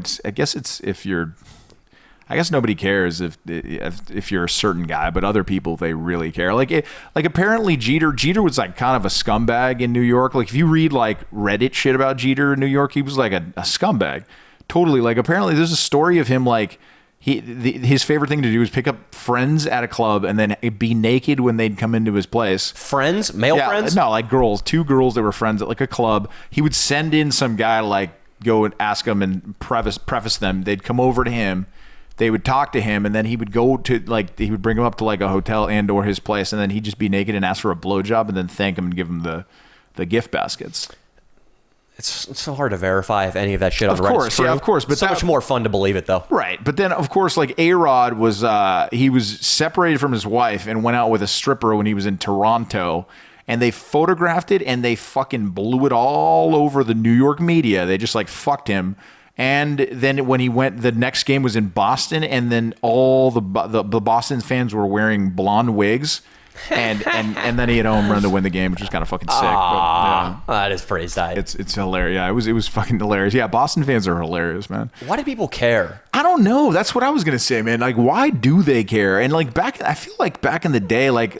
C: guess nobody cares if you're a certain guy, but other people, they really care. Like apparently Jeter was like kind of a scumbag in New York. Like if you read like Reddit shit about Jeter in New York, he was like a scumbag. Totally. Like apparently there's a story of him like his favorite thing to do is pick up friends at a club and then be naked when they'd come into his place.
B: Friends? Male friends?
C: No, like girls. 2 girls that were friends at like a club. He would send in some guy to like go and ask them and preface them. They'd come over to him. They would talk to him, and then he would go to like he would bring him up to like a hotel and or his place, and then he'd just be naked and ask for a blowjob, and then thank him and give him the gift baskets.
B: It's so hard to verify if any of that shit on
C: Of
B: Reddit's
C: course,
B: true.
C: yeah, of course, but
B: so
C: that-
B: much more fun to believe it though.
C: Right, but then of course, like A-Rod was he was separated from his wife and went out with a stripper when he was in Toronto. And they photographed it and they fucking blew it all over the New York media. They just like fucked him. And then when he went, the next game was in Boston, and then all the Boston fans were wearing blonde wigs, and then he had a home run to win the game, which was kind of fucking sick. But, yeah,
B: That is pretty tight.
C: it's hilarious. Yeah, it was fucking hilarious. Yeah, Boston fans are hilarious, man.
B: Why do people care?
C: I don't know. That's what I was gonna say, man. Like, why do they care? And like I feel like back in the day, like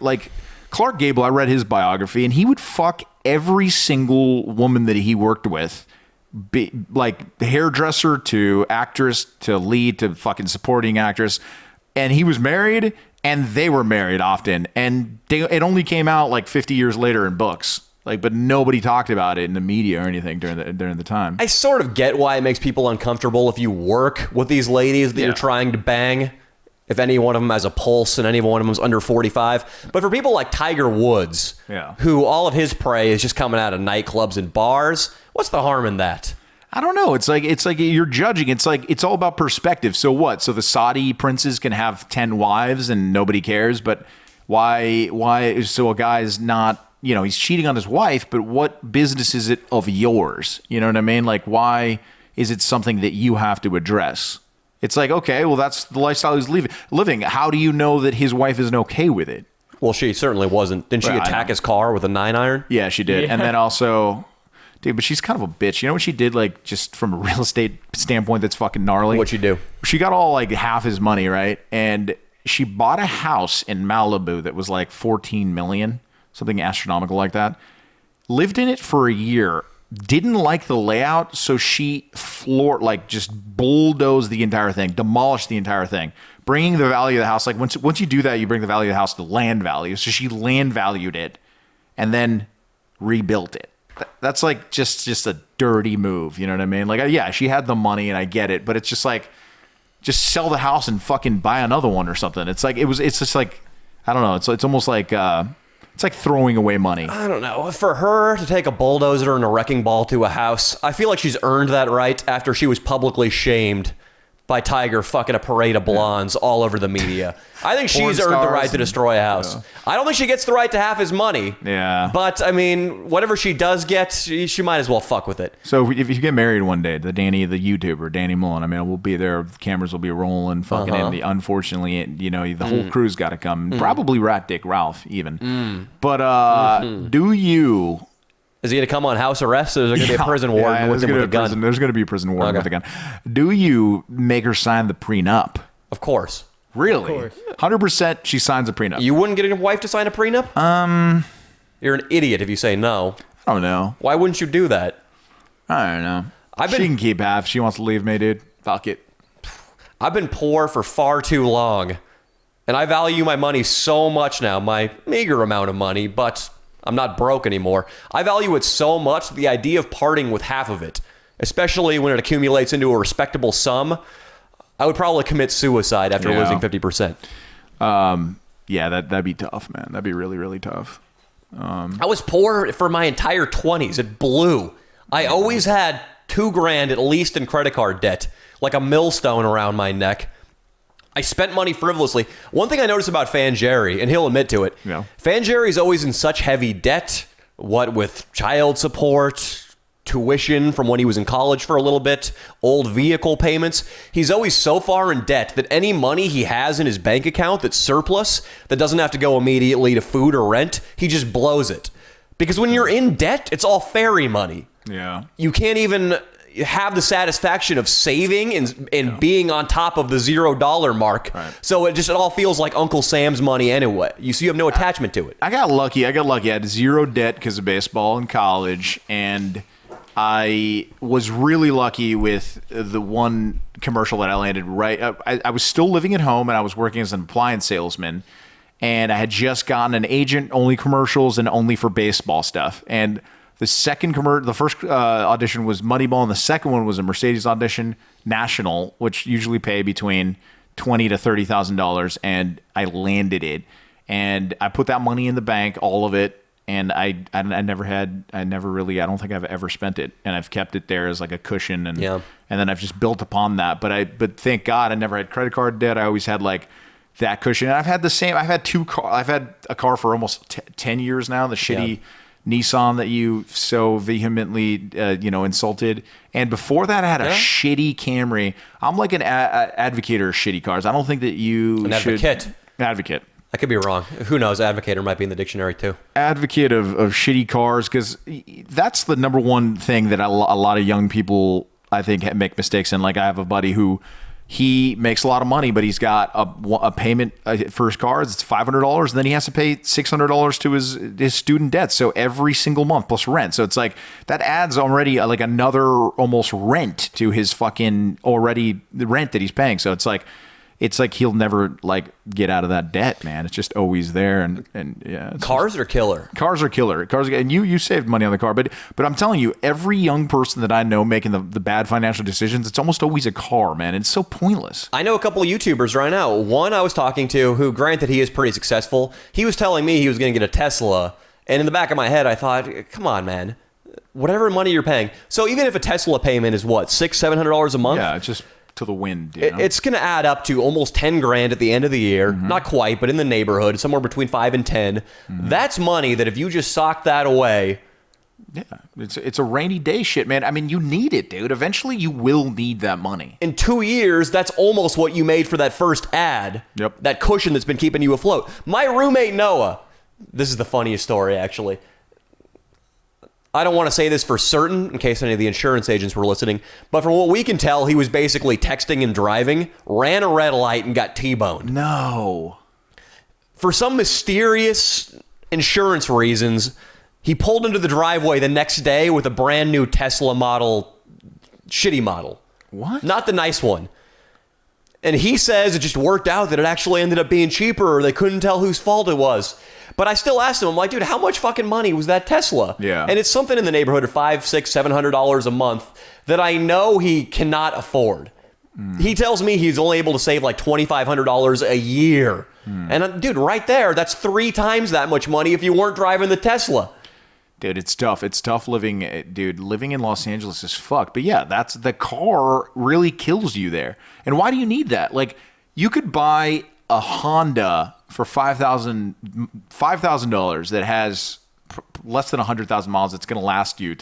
C: Clark Gable, I read his biography, and he would fuck every single woman that he worked with. Be like the hairdresser to actress to lead to fucking supporting actress, and he was married and they were married often, and it only came out like 50 years later in books, like, but nobody talked about it in the media or anything during the time.
B: I sort of get why it makes people uncomfortable if you work with these ladies that you're trying to bang. If any one of them has a pulse and any one of them is under 45. But for people like Tiger Woods, who all of his prey is just coming out of nightclubs and bars, what's the harm in that?
C: I don't know. It's like you're judging. It's like it's all about perspective. So what? So the Saudi princes can have 10 wives and nobody cares, but why so a guy's not, he's cheating on his wife, but what business is it of yours? You know what I mean? Like, why is it something that you have to address? It's like, okay, well, that's the lifestyle he's living. How do you know that his wife isn't okay with it?
B: Well, she certainly wasn't. Didn't she
C: Well, I
B: attack
C: know.
B: his car with a 9-iron?
C: Yeah, she did.
A: Yeah.
C: And then also, Dude, but she's kind of a bitch. You know what she did, like, just from a real estate standpoint that's fucking gnarly?
B: What'd she do?
C: She got all, like, half his money, right? And she bought a house in Malibu that was, like, $14 million, something astronomical like that. Lived in it for a year. Didn't like the layout, so she just bulldozed the entire thing, demolished the entire thing, bringing the value of the house. Like, once you do that, you bring the value of the house to land value. So she land valued it and then rebuilt it. That's like just a dirty move. You know what I mean? Like, yeah, she had the money and I get it, but it's just like, just sell the house and fucking buy another one or something. It's like, it's just like, I don't know. It's almost like, it's like throwing away money.
B: I don't know. For her to take a bulldozer and a wrecking ball to a house, I feel like she's earned that right after she was publicly shamed by Tiger fucking a parade of blondes all over the media. I think she's earned the right to destroy a house. Yeah. I don't think she gets the right to have his money.
C: Yeah.
B: But, I mean, whatever she does get, she might as well fuck with it.
C: So if you get married one day, the YouTuber, Danny Mullen, I mean, we'll be there. The cameras will be rolling. Fucking unfortunately, you know, the whole crew's got to come. Probably Rat Dick Ralph, even. But do you...
B: Is he going to come on house arrest, or is there going to be a prison warden with him with a gun?
C: There's going to be a prison warden with a gun. Do you make her sign the prenup?
B: Of course.
C: Really? Of course. 100% she signs a prenup.
B: You wouldn't get your wife to sign a prenup? You're an idiot if you say no.
C: I don't know.
B: Why wouldn't you do that?
C: I don't know. She can keep half. She wants to leave me, dude. Fuck it.
B: I've been poor for far too long, and I value my money so much now, my meager amount of money, but... I'm not broke anymore. I value it so much that the idea of parting with half of it, especially when it accumulates into a respectable sum, I would probably commit suicide after losing 50%.
C: Yeah, that'd be tough, man. That'd be really, really tough.
B: I was poor for my entire 20s. It blew. I always had $2,000 at least in credit card debt, like a millstone around my neck. I spent money frivolously. One thing I noticed about Fan Jerry, and he'll admit to it, Fan Jerry's always in such heavy debt, what with child support, tuition from when he was in college for a little bit, old vehicle payments. He's always so far in debt that any money he has in his bank account that's surplus, that doesn't have to go immediately to food or rent, he just blows it. Because when you're in debt, it's all fairy money.
C: Yeah.
B: You can't even... have the satisfaction of saving and being on top of the $0 mark. Right. So it all feels like Uncle Sam's money anyway. You have no attachment to it.
C: I got lucky. I had zero debt because of baseball in college, and I was really lucky with the one commercial that I landed right. I was still living at home, and I was working as an appliance salesman, and I had just gotten an agent, only commercials and only for baseball stuff. And the first audition was Moneyball, and the second one was a Mercedes audition, National, which usually pay between $20,000 to $30,000, and I landed it. And I put that money in the bank, all of it, and I don't think I've ever spent it, and I've kept it there as like a cushion, and then I've just built upon that. But thank God I never had credit card debt. I always had like that cushion. And I've had a car for almost 10 years now. The shitty Nissan that you so vehemently, insulted. And before that, I had a shitty Camry. I'm like an advocator of shitty cars. I don't think that you should... Advocate.
B: I could be wrong. Who knows? Advocator might be in the dictionary too.
C: Advocate of shitty cars, because that's the number one thing that a lot of young people, I think, make mistakes in. Like, I have a buddy who... he makes a lot of money, but he's got a payment for his cars. It's $500, and then he has to pay $600 to his student debt. So every single month plus rent. So it's like that adds already like another almost rent to his fucking already the rent that he's paying. So it's like he'll never like get out of that debt, man. It's just always there, and yeah.
B: Cars are killer.
C: Cars are killer. And you saved money on the car, but I'm telling you, every young person that I know making the bad financial decisions, it's almost always a car, man. It's so pointless.
B: I know a couple of YouTubers right now. One I was talking to, who, granted, he is pretty successful. He was telling me he was going to get a Tesla, and in the back of my head, I thought, come on, man. Whatever money you're paying. So even if a Tesla payment is what, $600-700 a month?
C: Yeah, it's just to the wind. You know?
B: It's going to add up to almost $10,000 at the end of the year. Mm-hmm. Not quite, but in the neighborhood, somewhere between 5 and 10. Mm-hmm. That's money that if you just sock that away.
C: Yeah, it's a rainy day shit, man. I mean, you need it, dude. Eventually, you will need that money.
B: In 2 years, that's almost what you made for that first ad.
C: Yep.
B: That cushion that's been keeping you afloat. My roommate, Noah, this is the funniest story, actually. I don't want to say this for certain in case any of the insurance agents were listening, but from what we can tell, he was basically texting and driving, ran a red light, and got T-boned.
C: No.
B: For some mysterious insurance reasons, he pulled into the driveway the next day with a brand new Tesla model, shitty model.
C: What?
B: Not the nice one. And he says it just worked out that it actually ended up being cheaper, or they couldn't tell whose fault it was. But I still asked him, I'm like, dude, how much fucking money was that Tesla?
C: Yeah.
B: And it's something in the neighborhood of $500, $600, $700 a month that I know he cannot afford. He tells me he's only able to save like $2,500 a year. And dude, right there, that's 3 times that much money if you weren't driving the Tesla.
C: Dude, it's tough. It's tough living in Los Angeles is fucked. But yeah, that's the car really kills you there. And why do you need that? Like, you could buy a Honda for $5,000 that has less than 100,000 miles. It's going to last you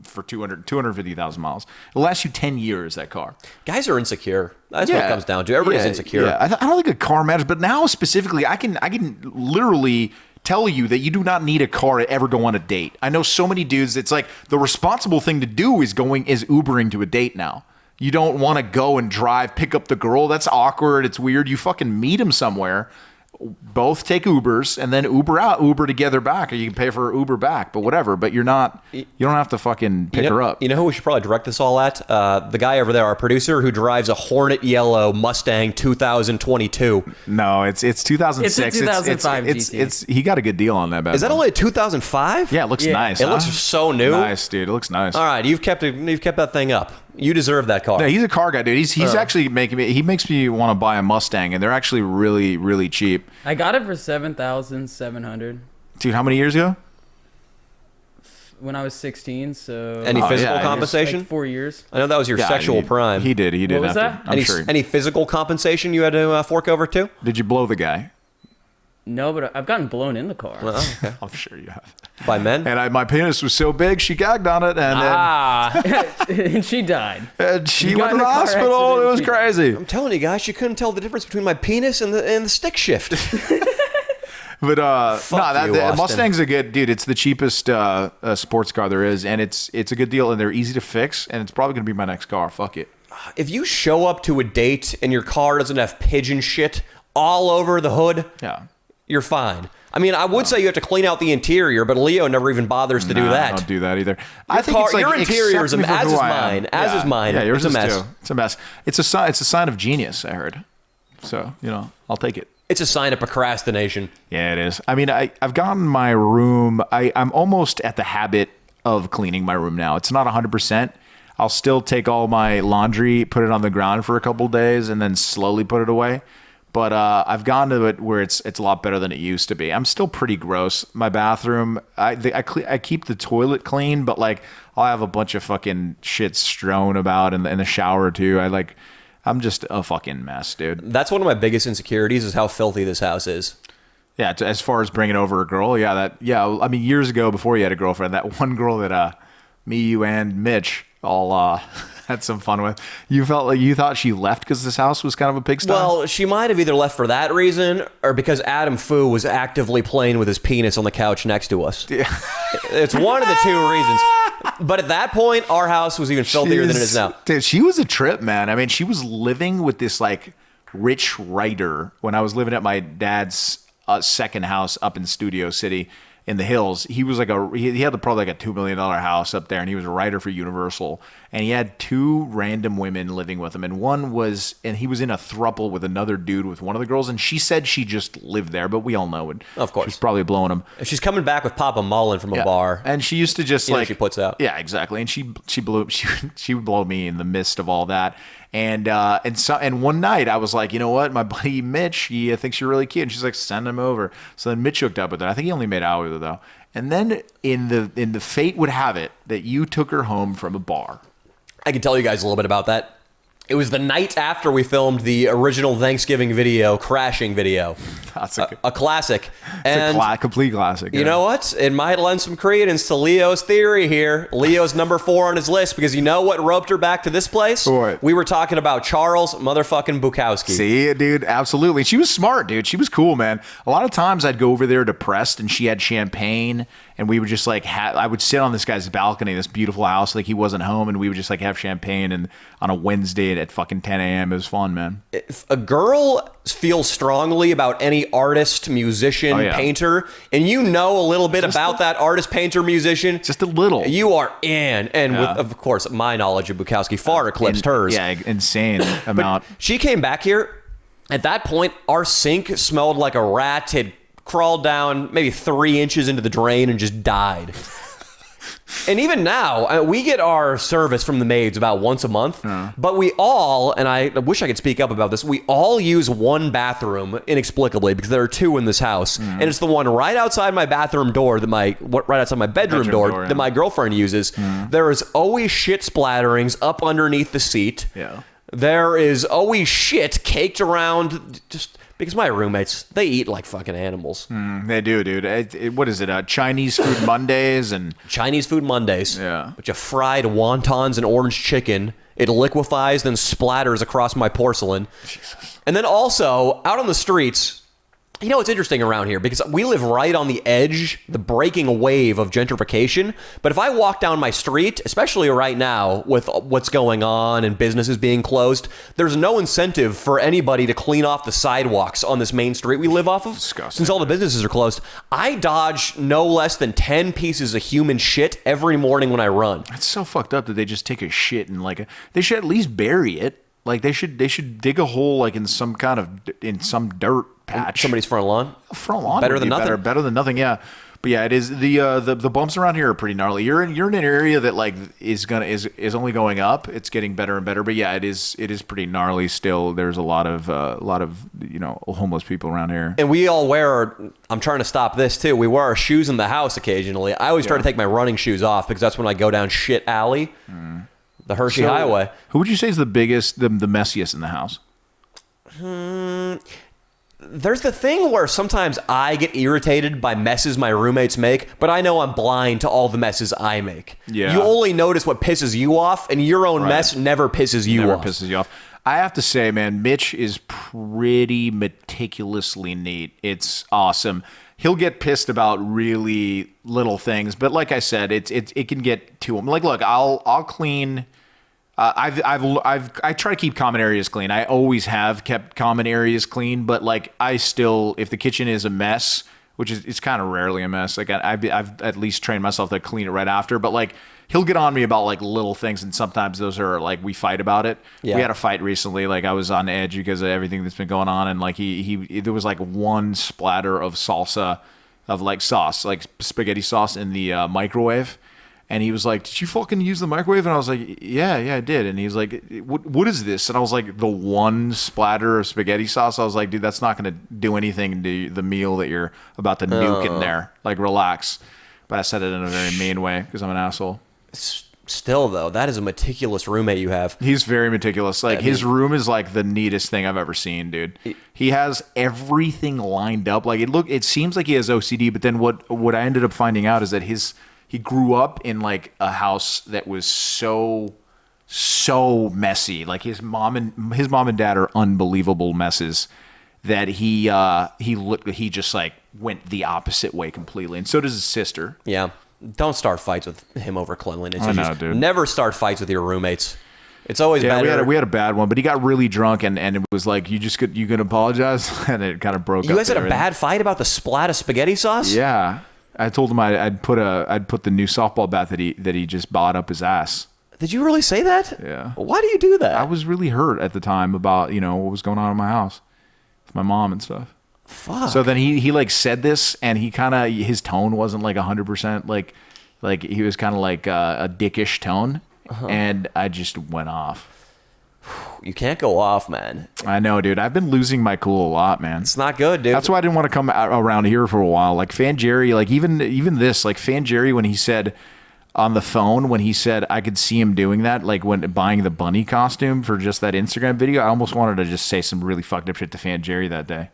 C: for 250,000 miles. It'll last you 10 years, that car.
B: Guys are insecure. That's what it comes down to. Everybody's insecure.
C: Yeah. I don't think a car matters. But now specifically, I can literally tell you that you do not need a car to ever go on a date. I know so many dudes, it's like the responsible thing to do is Ubering to a date now. You don't want to go and pick up the girl. That's awkward. It's weird. You fucking meet him somewhere. Both take Ubers and then Uber together back, or you can pay for Uber back, but whatever. But you don't have to fucking pick her up.
B: You know who we should probably direct this all at? The guy over there, our producer, who drives a Hornet Yellow Mustang 2022.
C: No, it's 2006.
A: It's a 2005 GT.
C: He got a good deal on that.
B: Is that only a 2005?
C: Yeah, it looks nice.
B: It looks so new.
C: Nice, dude. It looks nice.
B: All right, you've kept that thing up. You deserve that car.
C: No, he's a car guy, dude. He's actually makes me want to buy a Mustang, and they're actually really, really cheap.
A: I got it for $7,700
C: Dude, how many years ago?
A: when I was 16. So
B: Any physical compensation?
A: like 4 years.
B: I know that was your sexual prime.
C: He did.
A: What was
C: have to.
A: that?
C: I'm sure.
B: Any physical compensation you had to fork over to?
C: Did you blow the guy?
A: No, but I've gotten blown in the car.
B: Oh, okay.
C: I'm sure you have.
B: By men?
C: And my penis was so big, she gagged on it,
A: And she died.
C: and she
A: got
C: went to
A: in
C: the
A: a car
C: hospital.
A: accident,
C: It was
A: she-
C: crazy.
B: I'm telling you guys, you couldn't tell the difference between my penis and the stick shift.
C: But
B: you, Austin.
C: Mustang's a good dude. It's the cheapest sports car there is, and it's a good deal, and they're easy to fix, and it's probably gonna be my next car. Fuck it.
B: If you show up to a date and your car doesn't have pigeon shit all over the hood,
C: Yeah.
B: you're fine. I mean, I would say you have to clean out the interior, but Leo never even bothers to do
C: Nah,
B: that.
C: I don't do that either.
B: Your interior is a mess. As is mine. As is mine.
C: Yeah, yours
B: It's a
C: is
B: mess.
C: too. It's a mess. It's a sign of genius, I heard. So I'll take it.
B: It's a sign of procrastination.
C: Yeah, it is. I mean, I've gotten my room. I'm almost at the habit of cleaning my room now. It's not 100%. I'll still take all my laundry, put it on the ground for a couple of days, and then slowly put it away. But I've gone to it where it's a lot better than it used to be. I'm still pretty gross. My bathroom, I keep the toilet clean, but like I'll have a bunch of fucking shit strewn about in the shower too. I'm just a fucking mess, dude.
B: That's one of my biggest insecurities is how filthy this house is.
C: Yeah, as far as bringing over a girl, I mean, years ago before you had a girlfriend, that one girl that me, you, and Mitch all had some fun with. You thought she left because this house was kind of a pigsty?
B: Well, she might have either left for that reason or because Adam Fu was actively playing with his penis on the couch next to us. Yeah. It's one of the two reasons. But at that point, our house was even filthier than it is now.
C: Dude, she was a trip, man. I mean, she was living with this like rich writer when I was living at my dad's second house up in Studio City in the hills. He was like he had probably like a $2 million house up there, and he was a writer for Universal, and he had 2 random women living with him, and he was in a throuple with another dude with one of the girls, and she said she just lived there, but we all know it.
B: Of course.
C: She's probably blowing him.
B: She's coming back with Papa Mullen from a bar.
C: And she used to just
B: You know, she puts out.
C: Yeah, exactly. And she would blow me in the midst of all that. And one night I was like, you know what, my buddy Mitch, he thinks you're really cute, and she's like, send him over. So then Mitch hooked up with her. I think he only made out with her though. And then in the fate would have it that you took her home from a bar.
B: I can tell you guys a little bit about that. It was the night after we filmed the original Thanksgiving video, Crashing video.
C: That's
B: a classic.
C: It's a complete classic.
B: You know what? It might lend some credence to Leo's theory here. Leo's number 4 on his list because you know what roped her back to this place?
C: What?
B: We were talking about Charles motherfucking Bukowski.
C: See, dude, absolutely. She was smart, dude. She was cool, man. A lot of times I'd go over there depressed, and she had champagne and we would just like I would sit on this guy's balcony, this beautiful house, like he wasn't home, and we would just like have champagne and on a Wednesday at fucking 10 a.m. It was fun, man.
B: If a girl feels strongly about any artist, musician, painter, and you know a little bit about that artist, painter, musician,
C: just a little,
B: you are in. And with, of course, my knowledge of Bukowski far eclipsed hers.
C: Yeah, insane amount.
B: She came back here. At that point, our sink smelled like a rat had crawled down maybe 3 inches into the drain and just died. And even now, we get our service from the maids about once a month, but we all, and I wish I could speak up about this, we all use one bathroom inexplicably because there are 2 in this house, and it's the one right outside my bathroom door right outside my bedroom door that my girlfriend uses. There is always shit splatterings up underneath the seat.
C: Yeah.
B: There is always shit caked around just because my roommates, they eat like fucking animals.
C: They do, dude. What is it? Chinese food Mondays and
B: Chinese food Mondays.
C: Yeah.
B: Which of fried wontons and orange chicken. It liquefies, then splatters across my porcelain. Jesus. And then also, out on the streets, you know, it's interesting around here because we live right on the edge, the breaking wave of gentrification. But if I walk down my street, especially right now with what's going on and businesses being closed, there's no incentive for anybody to clean off the sidewalks on this main street we live off of.
C: Disgusting.
B: Since all the businesses are closed. I dodge no less than 10 pieces of human shit every morning when I run.
C: It's so fucked up that they just take a shit and they should at least bury it. Like they should dig a hole like in some dirt patch.
B: Somebody's front lawn?
C: Front lawn
B: better than nothing.
C: Better than nothing, yeah. But yeah, it is the bumps around here are pretty gnarly. You're in an area that like is only going up. It's getting better and better. But yeah, it is pretty gnarly still. There's a lot of homeless people around here.
B: And we all I'm trying to stop this too. We wear our shoes in the house occasionally. I always try to take my running shoes off because that's when I go down shit alley. The Hershey Highway.
C: Who would you say is the biggest, the messiest in the house?
B: There's the thing where sometimes I get irritated by messes my roommates make, but I know I'm blind to all the messes I make.
C: Yeah.
B: You only notice what pisses you off, and your own mess never pisses you off.
C: Never pisses you off. I have to say, man, Mitch is pretty meticulously neat. It's awesome. He'll get pissed about really little things, but like I said, it can get to him. Like, look, I'll clean. I try to keep common areas clean. I always have kept common areas clean, but like I still, if the kitchen is a mess, which is it's kind of rarely a mess, like I've at least trained myself to clean it right after. But like he'll get on me about like little things, and sometimes those are like we fight about it. Yeah. We had a fight recently. Like I was on edge because of everything that's been going on, and like he there was like one splatter of salsa, of like sauce, like spaghetti sauce in the microwave. And he was like, "Did you fucking use the microwave?" And I was like, yeah, I did. And he was like, what is this? And I was like, the one splatter of spaghetti sauce. I was like, dude, that's not going to do anything to the meal that you're about to nuke in there. Like, relax. But I said it in a very mean way because I'm an asshole.
B: Still, though, that is a meticulous roommate you have.
C: He's very meticulous. Like, his room is like the neatest thing I've ever seen, dude. He has everything lined up. Like, it seems like he has OCD, but then what I ended up finding out is that he grew up in like a house that was so messy. Like his mom and dad are unbelievable messes that he just like went the opposite way completely. And so does his sister.
B: Yeah. Don't start fights with him over cleanliness.
C: I know, dude.
B: Never start fights with your roommates. It's always better.
C: We had a bad one, but he got really drunk and it was like, you can apologize, and it kind of broke up.
B: You guys had a bad fight about the splat of spaghetti sauce?
C: Yeah. I told him I'd put the new softball bat that he just bought up his ass.
B: Did you really say that?
C: Yeah.
B: Why do you do that?
C: I was really hurt at the time about what was going on in my house with my mom and stuff.
B: Fuck.
C: So then he like said this, and he kind of his tone wasn't like 100% like he was kind of like a dickish tone, and I just went off.
B: You can't go off, man.
C: I know, dude. I've been losing my cool a lot, man.
B: It's not good, dude.
C: That's why I didn't want to come around here for a while. Like Fan Jerry, like even this, like Fan Jerry, when he said on the phone, when he said I could see him doing that, like when buying the bunny costume for just that Instagram video, I almost wanted to just say some really fucked up shit to Fan Jerry that day.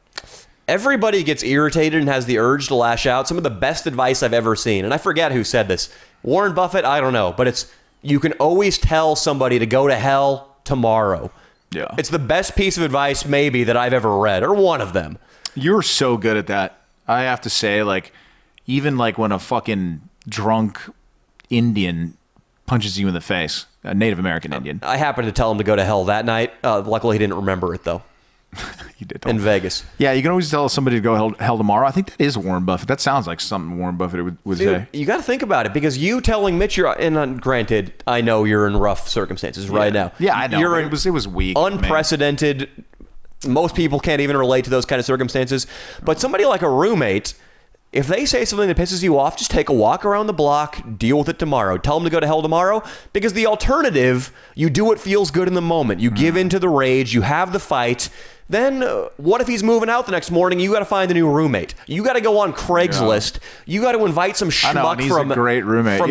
B: Everybody gets irritated and has the urge to lash out. Some of the best advice I've ever seen, and I forget who said this. Warren Buffett, I don't know, but it's you can always tell somebody to go to hell tomorrow.
C: Yeah.
B: It's the best piece of advice maybe that I've ever read, or one of them.
C: You're so good at that. I have to say, like, even like when a fucking drunk Indian punches you in the face, a Native American Indian.
B: I happened to tell him to go to hell that night. Luckily, he didn't remember it, though.
C: You did.
B: In Vegas.
C: Yeah, you can always tell somebody to go hell tomorrow. I think that is Warren Buffett. That sounds like something Warren Buffett would say.
B: You got to think about it, because you telling Mitch you're, and granted, I know you're in rough circumstances right now.
C: Yeah, I know.
B: You're
C: It was weak.
B: unprecedented. Most people can't even relate to those kind of circumstances. But somebody like a roommate, if they say something that pisses you off, just take a walk around the block, deal with it tomorrow. Tell them to go to hell tomorrow, because the alternative, you do what feels good in the moment. You give in to the rage, you have the fight. Then what if he's moving out the next morning? You got to find a new roommate. You got to go on Craigslist. You got to invite some schmuck from
C: a great roommate.
B: from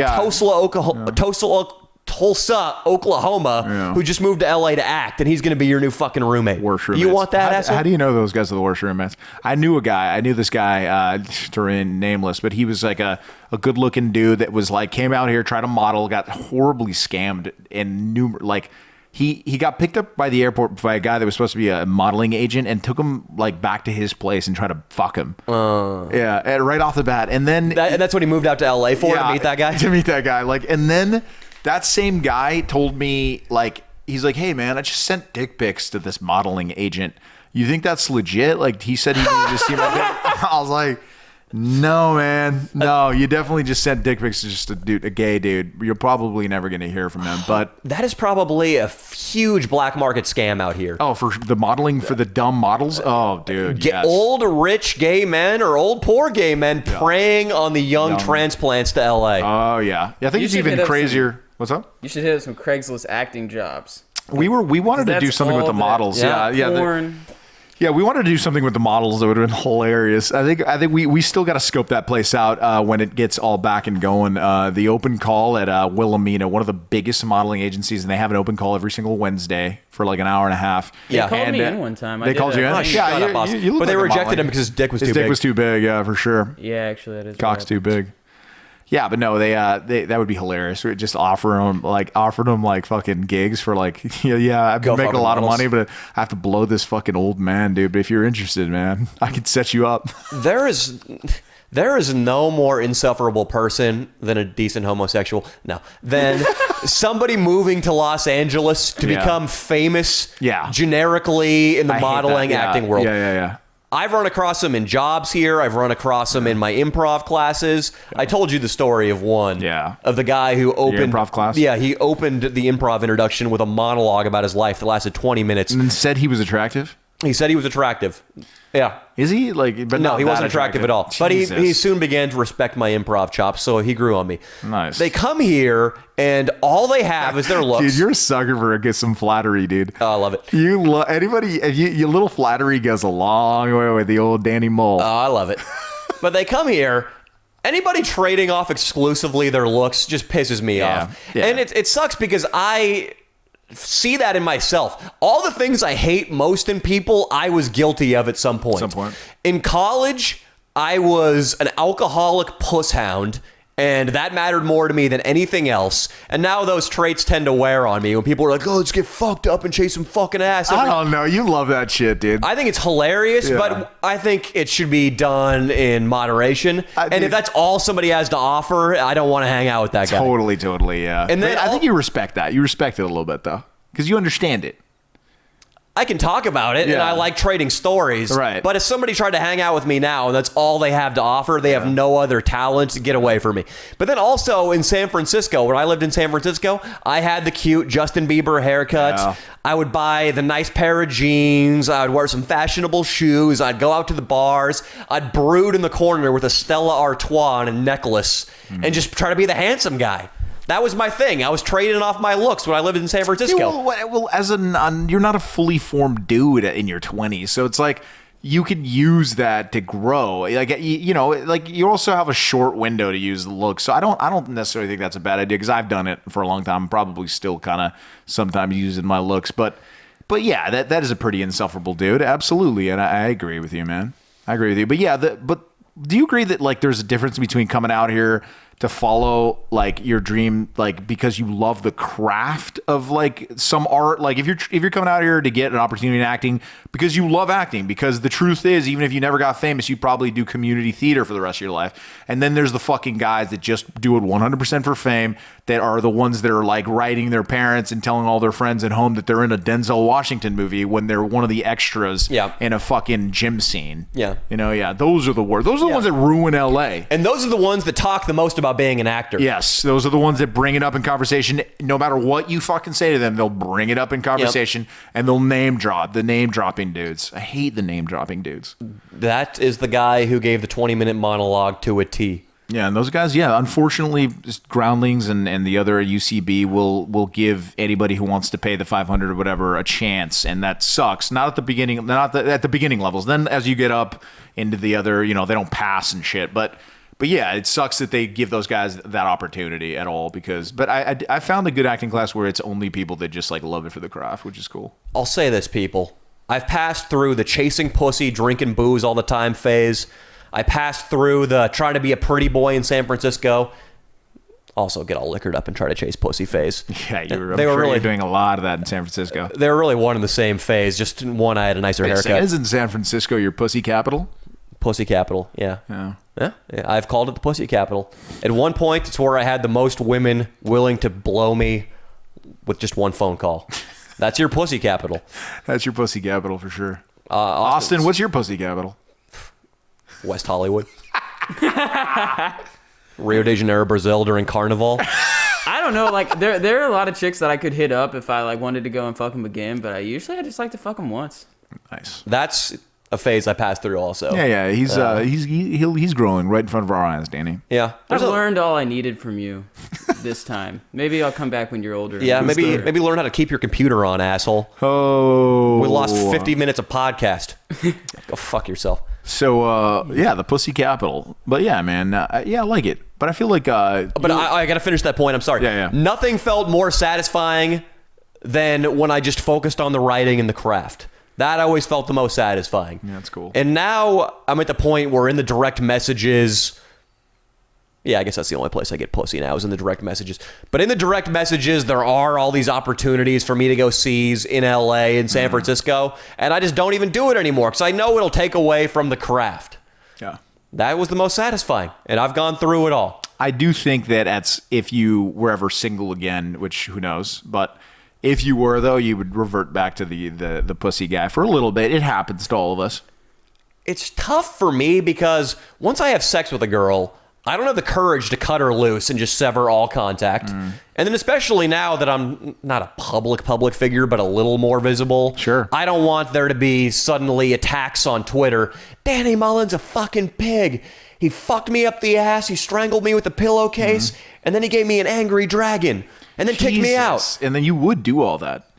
B: Tulsa, Oklahoma, who just moved to LA to act, and he's going to be your new fucking roommate.
C: Worst roommates.
B: You want that, asshole?
C: How do you know those guys are the worst roommates? I knew this guy, to remain nameless, but he was like a good-looking dude that was like, came out here, tried to model, got horribly scammed, and he got picked up by the airport by a guy that was supposed to be a modeling agent, and took him like back to his place and tried to fuck him. Yeah, and right off the bat. And then
B: and that's what he moved out to LA for, to meet that guy?
C: To meet that guy. Like, and then that same guy told me, like, he's like, hey man, I just sent dick pics to this modeling agent. You think that's legit? Like, he said he needed to see my dick. I was like, no, man. No, you definitely just sent dick pics to just a gay dude. You're probably never going to hear from him. But
B: that is probably a huge black market scam out here.
C: Oh, for the modeling, for the dumb models? Oh, dude, yes.
B: Old, rich gay men or old, poor gay men preying on the young transplants to LA.
C: Oh, yeah. I think it's even crazier. What's up?
A: You should hit up some Craigslist acting jobs.
C: We wanted to do something with the models.
A: Porn.
C: Yeah, we wanted to do something with the models that would have been hilarious. I think we still got to scope that place out when it gets all back and going. The open call at Wilhelmina, one of the biggest modeling agencies, and they have an open call every single Wednesday for like an hour and a half.
A: They called me in one time.
C: They called you in?
B: Yeah, but they rejected him because his dick was too big.
C: His dick was too big, yeah, for sure.
A: Yeah, actually, that is
C: Cock's too big. Yeah, but no, they that would be hilarious. We'd just offered them like fucking gigs for like, I've been making a lot of money, but I have to blow this fucking old man, dude. But if you're interested, man, I could set you up.
B: There is no more insufferable person than a decent homosexual. No, than somebody moving to Los Angeles to become famous, generically in the modeling, acting world.
C: Yeah.
B: I've run across them in jobs here. I've run across them in my improv classes. I told you the story of one. Of the guy who opened...
C: Your improv class?
B: Yeah, he opened the improv introduction with a monologue about his life that lasted 20 minutes.
C: And then said he was attractive?
B: He said he was attractive. Yeah.
C: Is he? But
B: no, he wasn't attractive at all.
C: Jesus.
B: But he soon began to respect my improv chops, so he grew on me.
C: Nice.
B: They come here, and all they have is their looks.
C: Dude, you're a sucker for some flattery, dude.
B: Oh, I love it.
C: Your little flattery goes a long way with the old Danny Mole.
B: Oh, I love it. But they come here. Anybody trading off exclusively their looks just pisses me off. Yeah. And it sucks because I see that in myself. All the things I hate most in people, I was guilty of at some point. In college, I was an alcoholic puss hound, and that mattered more to me than anything else. And now those traits tend to wear on me when people are like, oh, let's get fucked up and chase some fucking ass.
C: I don't know. You love that shit, dude.
B: I think it's hilarious, but I think it should be done in moderation. And if that's all somebody has to offer, I don't want to hang out with that guy.
C: Totally, yeah. And then I think you respect that. You respect it a little bit, though, because you understand it.
B: I can talk about it, and I like trading stories.
C: Right.
B: But if somebody tried to hang out with me now, and that's all they have to offer, they have no other talent, get away from me. But then also in San Francisco, when I lived in San Francisco, I had the cute Justin Bieber haircut. Yeah. I would buy the nice pair of jeans. I would wear some fashionable shoes. I'd go out to the bars. I'd brood in the corner with a Stella Artois and a necklace and just try to be the handsome guy. That was my thing. I was trading off my looks when I lived in San Francisco.
C: Yeah, well, you're not a fully formed dude in your 20s, so it's like you could use that to grow. Like you also have a short window to use the look. So I don't necessarily think that's a bad idea because I've done it for a long time. I'm probably still kind of sometimes using my looks, but yeah, that is a pretty insufferable dude, absolutely, and I agree with you, man. I agree with you, but yeah, but do you agree that like there's a difference between coming out here to follow like your dream, like because you love the craft of like some art. Like if you're coming out here to get an opportunity in acting because you love acting, because the truth is, even if you never got famous, you'd probably do community theater for the rest of your life. And then there's the fucking guys that just do it 100% for fame, that are the ones that are like writing their parents and telling all their friends at home that they're in a Denzel Washington movie when they're one of the extras in a fucking gym scene.
B: Yeah.
C: You know, those are the worst. Those are the ones that ruin LA.
B: And those are the ones that talk the most about being an actor.
C: Yes, those are the ones that bring it up in conversation. No matter what you fucking say to them, they'll bring it up in conversation and they'll name drop. The name dropping dudes. I hate the name dropping dudes.
B: That is the guy who gave the 20-minute monologue to a T.
C: Yeah, and those guys, unfortunately, just Groundlings and the other UCB will give anybody who wants to pay the $500 or whatever a chance, and that sucks. Not at the beginning, at the beginning levels. Then as you get up into the other, they don't pass and shit. But yeah, it sucks that they give those guys that opportunity at all. But I found a good acting class where it's only people that just like love it for the craft, which is cool.
B: I'll say this, people. I've passed through the chasing pussy, drinking booze all the time phase. I passed through the trying to be a pretty boy in San Francisco. Also get all liquored up and try to chase pussy phase.
C: Yeah, they were really doing a lot of that in San Francisco.
B: They were really one in the same phase. Just in one, I had a nicer haircut.
C: Isn't San Francisco your pussy capital?
B: Pussy capital, yeah. I've called it the pussy capital. At one point, it's where I had the most women willing to blow me with just one phone call. That's your pussy capital.
C: That's your pussy capital for sure. Austin, what's your pussy capital?
B: West Hollywood. Rio de Janeiro, Brazil during Carnival.
A: I don't know. Like there are a lot of chicks that I could hit up if I like wanted to go and fuck them again, but I just like to fuck them once.
C: Nice.
B: That's a phase I passed through also.
C: Yeah. He's growing right in front of our eyes, Danny.
B: Yeah.
A: I've learned all I needed from you this time. Maybe I'll come back when you're older.
B: Yeah, maybe learn how to keep your computer on, asshole.
C: Oh.
B: We lost 50 minutes of podcast. Go fuck yourself.
C: So, the pussy capital. But yeah, man, I like it. But I feel like...
B: But I got to finish that point. I'm sorry.
C: Yeah.
B: Nothing felt more satisfying than when I just focused on the writing and the craft. That always felt the most satisfying.
C: Yeah, that's cool.
B: And now I'm at the point where in the direct messages... Yeah, I guess that's the only place I get pussy now is in the direct messages. But in the direct messages, there are all these opportunities for me to go seize in LA and San Francisco. And I just don't even do it anymore because I know it'll take away from the craft.
C: Yeah.
B: That was the most satisfying. And I've gone through it all.
C: I do think that if you were ever single again, which who knows, but if you were, though, you would revert back to the pussy guy for a little bit. It happens to all of us.
B: It's tough for me because once I have sex with a girl... I don't have the courage to cut her loose and just sever all contact. And then especially now that I'm not a public figure, but a little more visible.
C: Sure.
B: I don't want there to be suddenly attacks on Twitter. Danny Mullen's a fucking pig. He fucked me up the ass. He strangled me with a pillowcase. And then he gave me an angry dragon. And then kicked me out.
C: And then you would do all that.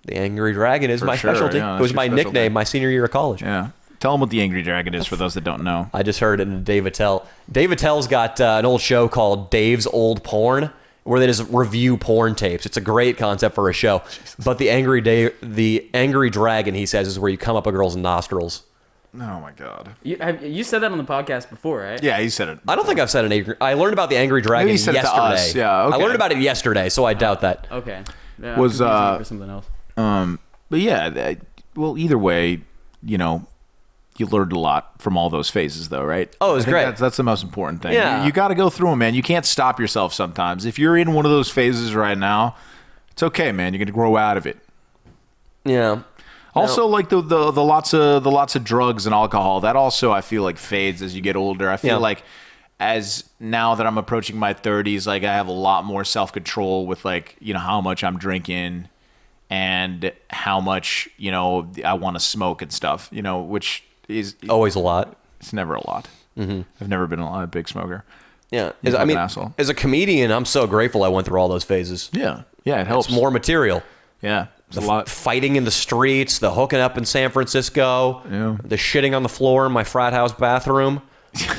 B: The angry dragon is my specialty.
C: Yeah,
B: it was my nickname my senior year of college.
C: Yeah. Tell them what the Angry Dragon is for those that don't know.
B: I just heard it in Dave Attell. Dave Attell's got an old show called Dave's Old Porn, where they just review porn tapes. It's a great concept for a show. Jesus. But the Angry Dragon, he says, is where you come up a girl's nostrils.
C: Oh my God!
A: You said that on the podcast before, right?
C: Yeah, he said it.
B: I don't think I've said an angry. I learned about the Angry Dragon yesterday. To us.
C: Yeah, okay.
B: I learned about it yesterday, so I doubt that.
A: Okay. Yeah, was for something else.
C: But yeah, well, either way, you learned a lot from all those phases, though, right?
B: Oh, it was great.
C: That's the most important thing.
B: Yeah.
C: You got to go through them, man. You can't stop yourself sometimes. If you're in one of those phases right now, it's okay, man. You're going to grow out of it.
B: Yeah.
C: Also, like the lots of drugs and alcohol, that also I feel like fades as you get older. I feel like as now that I'm approaching my 30s, like I have a lot more self-control with like, how much I'm drinking and how much, I want to smoke and stuff, which is
B: always a lot.
C: It's never a lot. Mm-hmm. I've never been a big smoker.
B: Yeah. As a comedian, I'm so grateful I went through all those phases.
C: Yeah. Yeah, it helps.
B: It's more material.
C: Yeah.
B: The fighting in the streets, the hooking up in San Francisco, the shitting on the floor in my frat house bathroom.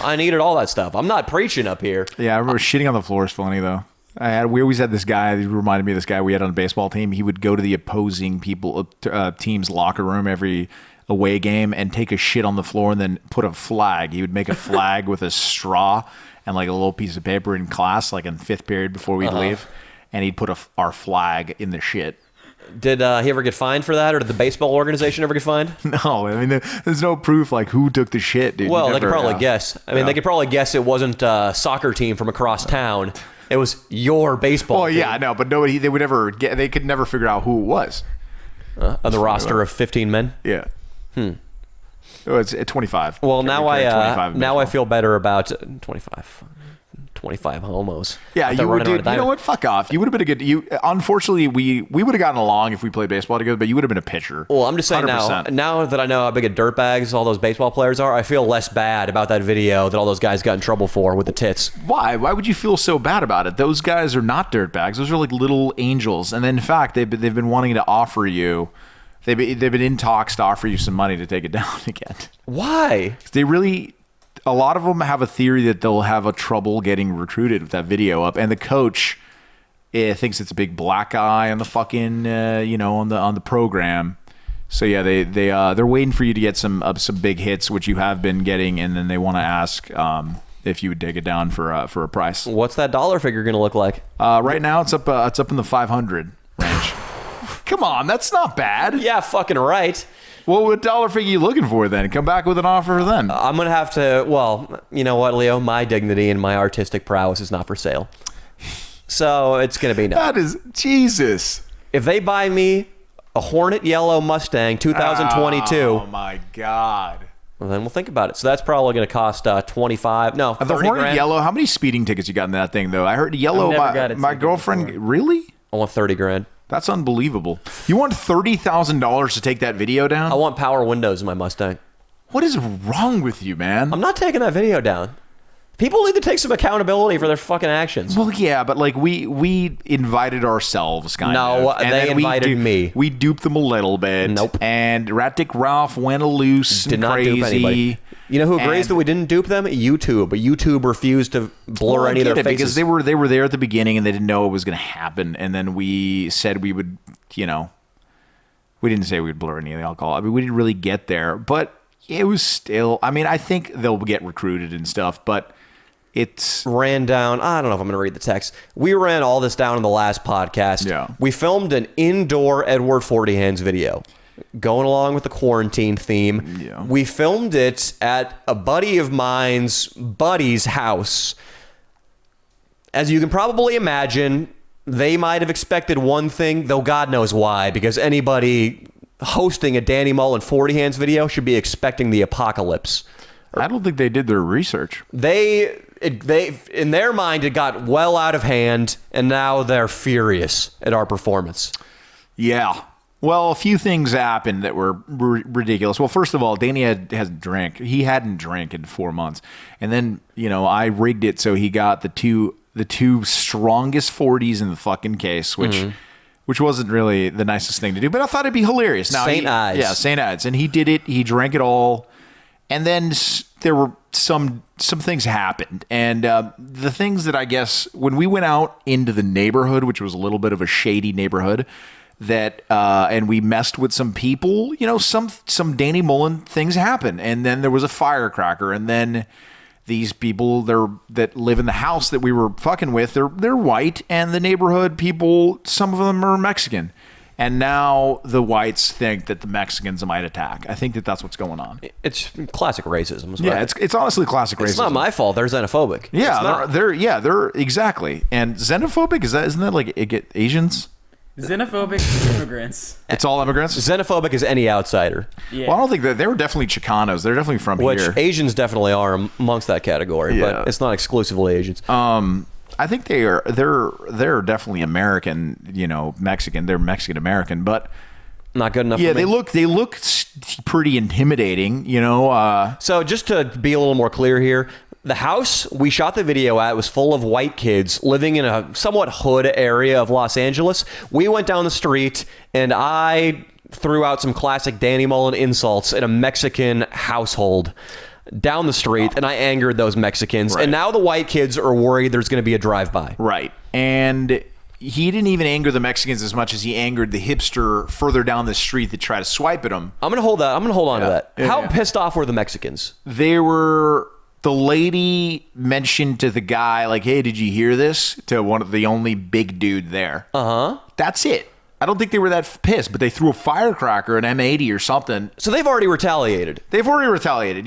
B: I needed all that stuff. I'm not preaching up here.
C: Yeah, I remember shitting on the floor is funny, though. We always had this guy. He reminded me of this guy we had on the baseball team. He would go to the opposing team's locker room every away game and take a shit on the floor and then put a flag. He would make a flag with a straw and like a little piece of paper in class, like in 5th period before we'd leave, and he'd put our flag in the shit.
B: Did he ever get fined for that, or did the baseball organization ever get fined?
C: No, I mean, there's no proof like who took the shit, dude.
B: Well, they could probably guess. I mean, they could probably guess it wasn't a soccer team from across town. It was your baseball team.
C: Yeah, I know, but nobody, they could never figure out who it was.
B: On the roster of 15 men?
C: Yeah. Oh, it's at 25.
B: Well, now I feel better about 25 homos.
C: Yeah, you would. You know what? Fuck off. You would have been a good. Unfortunately, we would have gotten along if we played baseball together, but you would have been a pitcher.
B: Well, I'm just saying
C: 100%.
B: now that I know how big a dirtbags all those baseball players are, I feel less bad about that video that all those guys got in trouble for with the tits.
C: Why? Why would you feel so bad about it? Those guys are not dirtbags. Those are like little angels. And then, in fact, they've been wanting to offer you. They've been in talks to offer you some money to take it down again.
B: Why?
C: They really. A lot of them have a theory that they'll have a trouble getting recruited with that video up, and the coach thinks it's a big black eye on the fucking on the program. So yeah, they're waiting for you to get some big hits, which you have been getting, and then they want to ask if you would take it down for a price.
B: What's that dollar figure going to look like?
C: Right now, it's up in the 500 range. Come on, that's not bad.
B: Yeah, fucking right.
C: Well, what dollar figure are you looking for then? Come back with an offer then.
B: I'm going to have to, well, you know what, Leo? My dignity and my artistic prowess is not for sale. So it's going to be no.
C: That is, Jesus.
B: If they buy me a Hornet Yellow Mustang 2022.
C: Oh, my God.
B: Well, then we'll think about it. So that's probably going to cost 25, no, 30
C: The Hornet
B: grand.
C: Yellow, how many speeding tickets you got in that thing, though? I heard Yellow, my girlfriend,
A: before.
C: really?
B: I want 30 grand.
C: That's unbelievable. You want $30,000 to take that video down?
B: I want power windows in my Mustang.
C: What is wrong with you, man?
B: I'm not taking that video down. People need to take some accountability for their fucking actions.
C: Well, yeah, but like we invited ourselves, kind of.
B: No,
C: and
B: they
C: then
B: invited me.
C: We duped them a little bit.
B: Nope.
C: And Rat Dick Ralph went loose
B: Did
C: and
B: not
C: crazy.
B: dupe anybody. You know who agrees that we didn't dupe them? YouTube. But YouTube refused to blur any of their faces.
C: Because they were there at the beginning and they didn't know it was going to happen. And then we said we would, we didn't say we'd blur any of the alcohol. I mean, we didn't really get there. But it was still, I mean, I think they'll get recruited and stuff. But it's
B: ran down. I don't know if I'm going to read the text. We ran all this down in the last podcast.
C: Yeah.
B: We filmed an indoor Edward Forty Hands video. Going along with the quarantine theme.
C: Yeah.
B: We filmed it at a buddy of mine's buddy's house. As you can probably imagine, they might have expected one thing, though God knows why, because anybody hosting a Danny Mullen 40 Hands video should be expecting the apocalypse.
C: I don't think they did their research.
B: They in their mind, it got well out of hand, and now they're furious at our performance.
C: Yeah. Well, a few things happened that were ridiculous. Well, first of all, Danny hasn't drank. He hadn't drank in 4 months. And then, I rigged it so he got the two strongest 40s in the fucking case, which wasn't really the nicest thing to do, but I thought it'd be hilarious. Now,
B: St. Ides.
C: Yeah, St. Ides. And he did it. He drank it all. And then there were some things happened. And the things that I guess when we went out into the neighborhood, which was a little bit of a shady neighborhood, that and we messed with some people, some Danny Mullen things happen. And then there was a firecracker, and then these people that live in the house that we were fucking with, they're white, and the neighborhood people, some of them are Mexican. And now the whites think that the Mexicans might attack. I think that's what's going on.
B: It's classic racism.
C: Yeah, it's honestly classic racism.
B: It's not my fault. They're xenophobic.
C: Yeah, they're exactly. And xenophobic, isn't that like Asians?
A: Xenophobic immigrants.
C: It's all immigrants?
B: Xenophobic is any outsider.
A: Yeah.
C: Well, I don't think that they were definitely Chicanos. They're definitely from
B: Which
C: here.
B: Asians definitely are amongst that category,
C: Yeah.
B: but it's not exclusively Asians.
C: I think they're definitely American, Mexican. They're Mexican American, but
B: Not good enough
C: yeah,
B: for me.
C: they look pretty intimidating,
B: So just to be a little more clear here, the house we shot the video at was full of white kids living in a somewhat hood area of Los Angeles. We went down the street and I threw out some classic Danny Mullen insults in a Mexican household down the street, and I angered those Mexicans.
C: Right.
B: And now the white kids are worried there's going to be a drive-by.
C: Right. And he didn't even anger the Mexicans as much as he angered the hipster further down the street that tried to swipe at him.
B: I'm gonna hold on to that.
C: Yeah,
B: How
C: yeah.
B: pissed off were the Mexicans?
C: They were. The lady mentioned to the guy, like, "Hey, did you hear this?" To one of the only big dude there. That's it. I don't think they were that pissed, but they threw a firecracker, an M80 or something.
B: So they've already retaliated.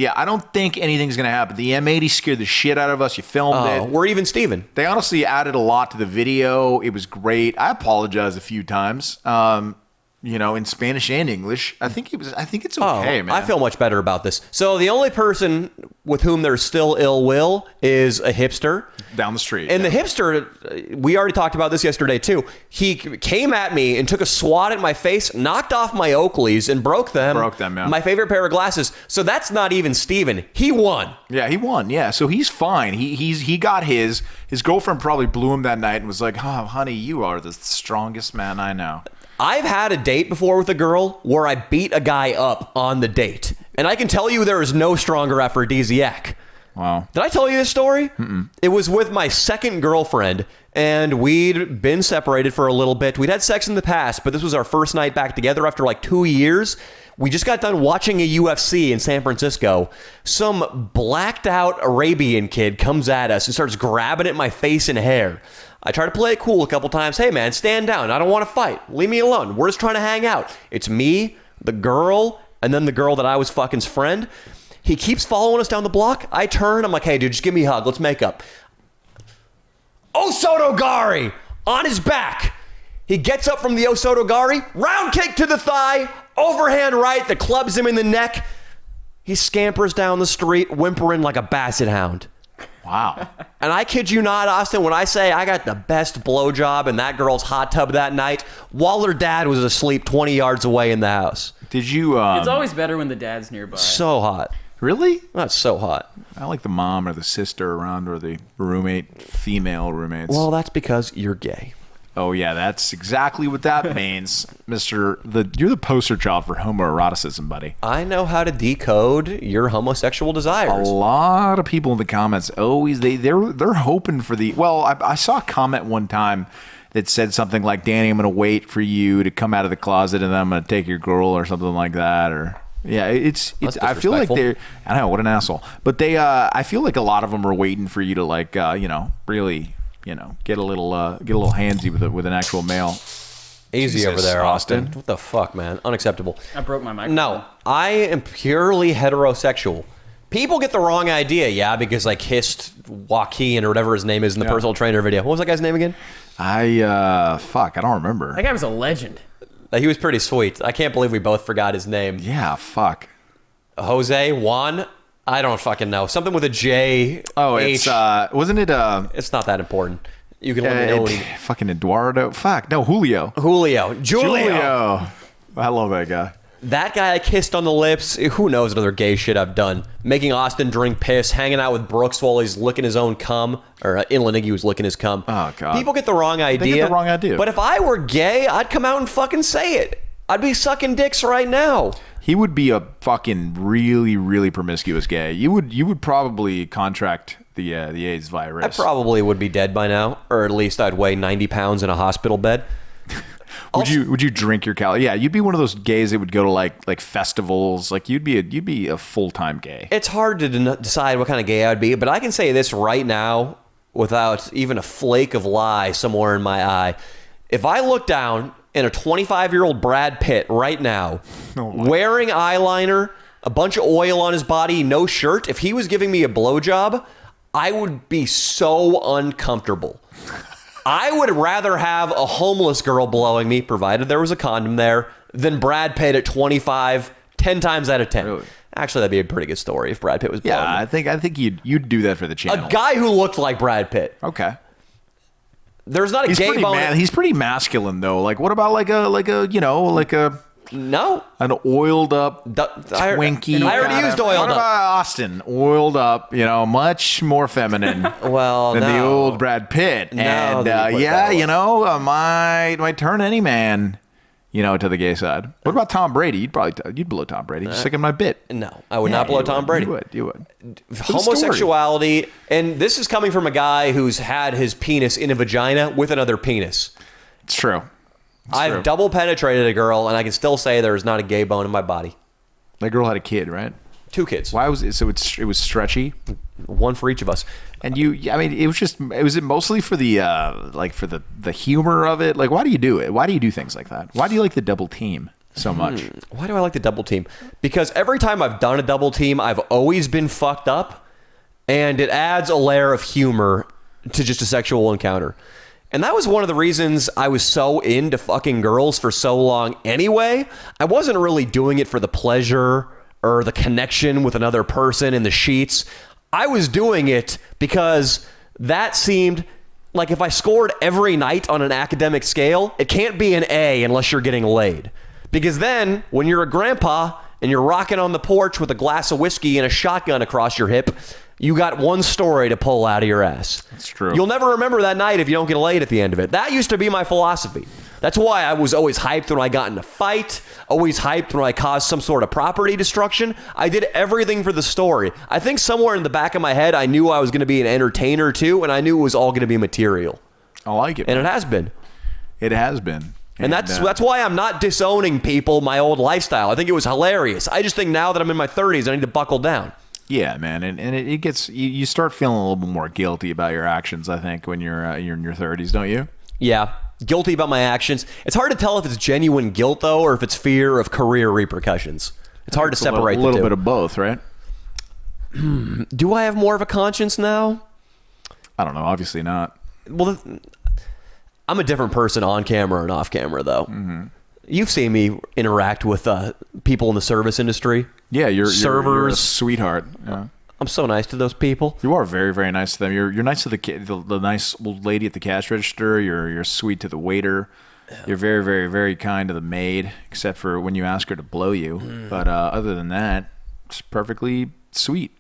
C: Yeah, I don't think anything's going to happen. The M80 scared the shit out of us. You filmed it.
B: We're even Steven.
C: They honestly added a lot to the video. It was great. I apologized a few times, in Spanish and English. I think it's okay, man.
B: I feel much better about this. So the only person with whom there's still ill will is a hipster.
C: Down the street.
B: And the hipster, we already talked about this yesterday too. He came at me and took a swat at my face, knocked off my Oakleys and broke them.
C: Yeah.
B: My favorite pair of glasses. So that's not even Steven. He won.
C: Yeah, he won. Yeah, so he's fine. He got his. His girlfriend probably blew him that night and was like, "Oh, honey, you are the strongest man I know."
B: I've had a date before with a girl where I beat a guy up on the date. And I can tell you there is no stronger aphrodisiac.
C: Wow.
B: Did I tell you this story? Mm-mm. It was with my second girlfriend, and we'd been separated for a little bit. We'd had sex in the past, but this was our first night back together after like 2 years. We just got done watching a UFC in San Francisco. Some blacked out Arabian kid comes at us and starts grabbing at my face and hair. I try to play it cool a couple times. "Hey, man, stand down. I don't want to fight. Leave me alone. We're just trying to hang out." It's me, the girl, and then the girl that I was fucking's friend. He keeps following us down the block. I turn. I'm like, "Hey, dude, just give me a hug. Let's make up." Osotogari on his back. He gets up from the Osotogari, round kick to the thigh, overhand right that clubs him in the neck. He scampers down the street, whimpering like a basset hound.
C: Wow.
B: And I kid you not, Austin, when I say I got the best blowjob in that girl's hot tub that night, while her dad was asleep 20 yards away in the house.
C: Did you...
A: It's always better when the dad's nearby.
B: So hot.
C: Really?
B: That's so hot.
C: I like the mom or the sister around or the roommate, female roommates.
B: Well, that's because you're gay.
C: Oh, yeah, that's exactly what that means, You're the poster child for homoeroticism, buddy.
B: I know how to decode your homosexual
C: A
B: desires.
C: lot of people in the comments always they're hoping for the. Well, I saw a comment one time that said something like, "Danny, I'm going to wait for you to come out of the closet, and then I'm going to take your girl," or something like that, or. Yeah, it's. I feel like they're. I know, what an asshole. But they. I feel like a lot of them are waiting for you to really. Get a little handsy with an actual male.
B: Easy
C: Jesus,
B: over there, Austin.
C: Austin.
B: What the fuck, man? Unacceptable.
A: I broke my microphone.
B: No, I am purely heterosexual. People get the wrong idea, because I kissed Joaquin or whatever his name is in the personal trainer video. What was that guy's name again?
C: I don't remember.
A: That guy was a legend.
B: He was pretty sweet. I can't believe we both forgot his name.
C: Yeah, fuck.
B: Jose Juan? I don't fucking know. Something with a J.
C: Oh,
B: H.
C: it's wasn't it
B: It's not that important. You can let me know.
C: Fucking Eduardo. Fuck, no, Julio.
B: Julio.
C: I love that guy.
B: That guy I kissed on the lips. Who knows what other gay shit I've done? Making Austin drink piss, hanging out with Brooks while he's licking his own cum. Or Inlaniggy was licking his cum.
C: Oh, God.
B: People get the wrong idea.
C: They get the wrong idea.
B: But if I were gay, I'd come out and fucking say it. I'd be sucking dicks right now.
C: He would be a fucking really, really promiscuous gay. You would probably contract the AIDS virus.
B: I probably would be dead by now. Or at least I'd weigh 90 pounds in a hospital bed.
C: Would you drink your calories? Yeah, you'd be one of those gays that would go to like festivals. Like you'd be a full-time gay.
B: It's hard to decide what kind of gay I'd be, but I can say this right now without even a flake of lie somewhere in my eye. If I look down in a 25-year-old Brad Pitt right now, wearing eyeliner, a bunch of oil on his body, no shirt, if he was giving me a blowjob, I would be so uncomfortable. I would rather have a homeless girl blowing me, provided there was a condom there, than Brad Pitt at 25, 10 times out of 10. Really? Actually, that'd be a pretty good story if Brad Pitt was blowing me.
C: I think you'd do that for the channel.
B: A guy who looked like Brad Pitt.
C: Okay.
B: There's not a gay bone.
C: He's pretty masculine though. Like what about like a
B: no
C: an oiled up Twinkie?
B: I already used oiled up.
C: What about Austin? Oiled up, much more feminine.
B: Well,
C: than the old Brad Pitt.
B: No,
C: and might turn any man to the gay side. What about Tom Brady? You'd blow Tom Brady. Just like in my bit.
B: No, I would not blow Tom Brady.
C: You would.
B: Homosexuality, and this is coming from a guy who's had his penis in a vagina with another penis.
C: It's true.
B: I've double penetrated a girl, and I can still say there is not a gay bone in my body.
C: That girl had a kid, right?
B: 2 kids.
C: Why was it? So it was stretchy.
B: One for each of us.
C: And was it mostly for the the humor of it? Like, why do you do it? Why do you do things like that? Why do you like the double team so much?
B: Why do I like the double team? Because every time I've done a double team, I've always been fucked up, and it adds a layer of humor to just a sexual encounter. And that was one of the reasons I was so into fucking girls for so long anyway. I wasn't really doing it for the pleasure or the connection with another person in the sheets. I was doing it because that seemed like if I scored every night on an academic scale, it can't be an A unless you're getting laid. Because then, when you're a grandpa and you're rocking on the porch with a glass of whiskey and a shotgun across your hip, you got one story to pull out of your ass.
C: That's true.
B: You'll never remember that night if you don't get laid at the end of it. That used to be my philosophy. That's why I was always hyped when I got in a fight, always hyped when I caused some sort of property destruction. I did everything for the story. I think somewhere in the back of my head, I knew I was going to be an entertainer too, and I knew it was all going to be material.
C: I like it.
B: And it has been.
C: It has been.
B: And that's why I'm not disowning people my old lifestyle. I think it was hilarious. I just think now that I'm in my 30s, I need to buckle down.
C: Yeah, man, and it gets you start feeling a little bit more guilty about your actions. I think when you're in your 30s, don't you?
B: Yeah, guilty about my actions. It's hard to tell if it's genuine guilt though, or if it's fear of career repercussions. It's hard to separate the two.
C: A little bit of both, right?
B: Do I have more of a conscience now?
C: I don't know. Obviously not.
B: Well, I'm a different person on camera and off camera though. Mm-hmm. You've seen me interact with people in the service industry.
C: Yeah, you're
B: servers.
C: a sweetheart. Yeah.
B: I'm so nice to those people.
C: You are very, very nice to them. You're nice to the nice old lady at the cash register. You're sweet to the waiter. You're very, very, very kind to the maid, except for when you ask her to blow you. But other than that, it's perfectly sweet.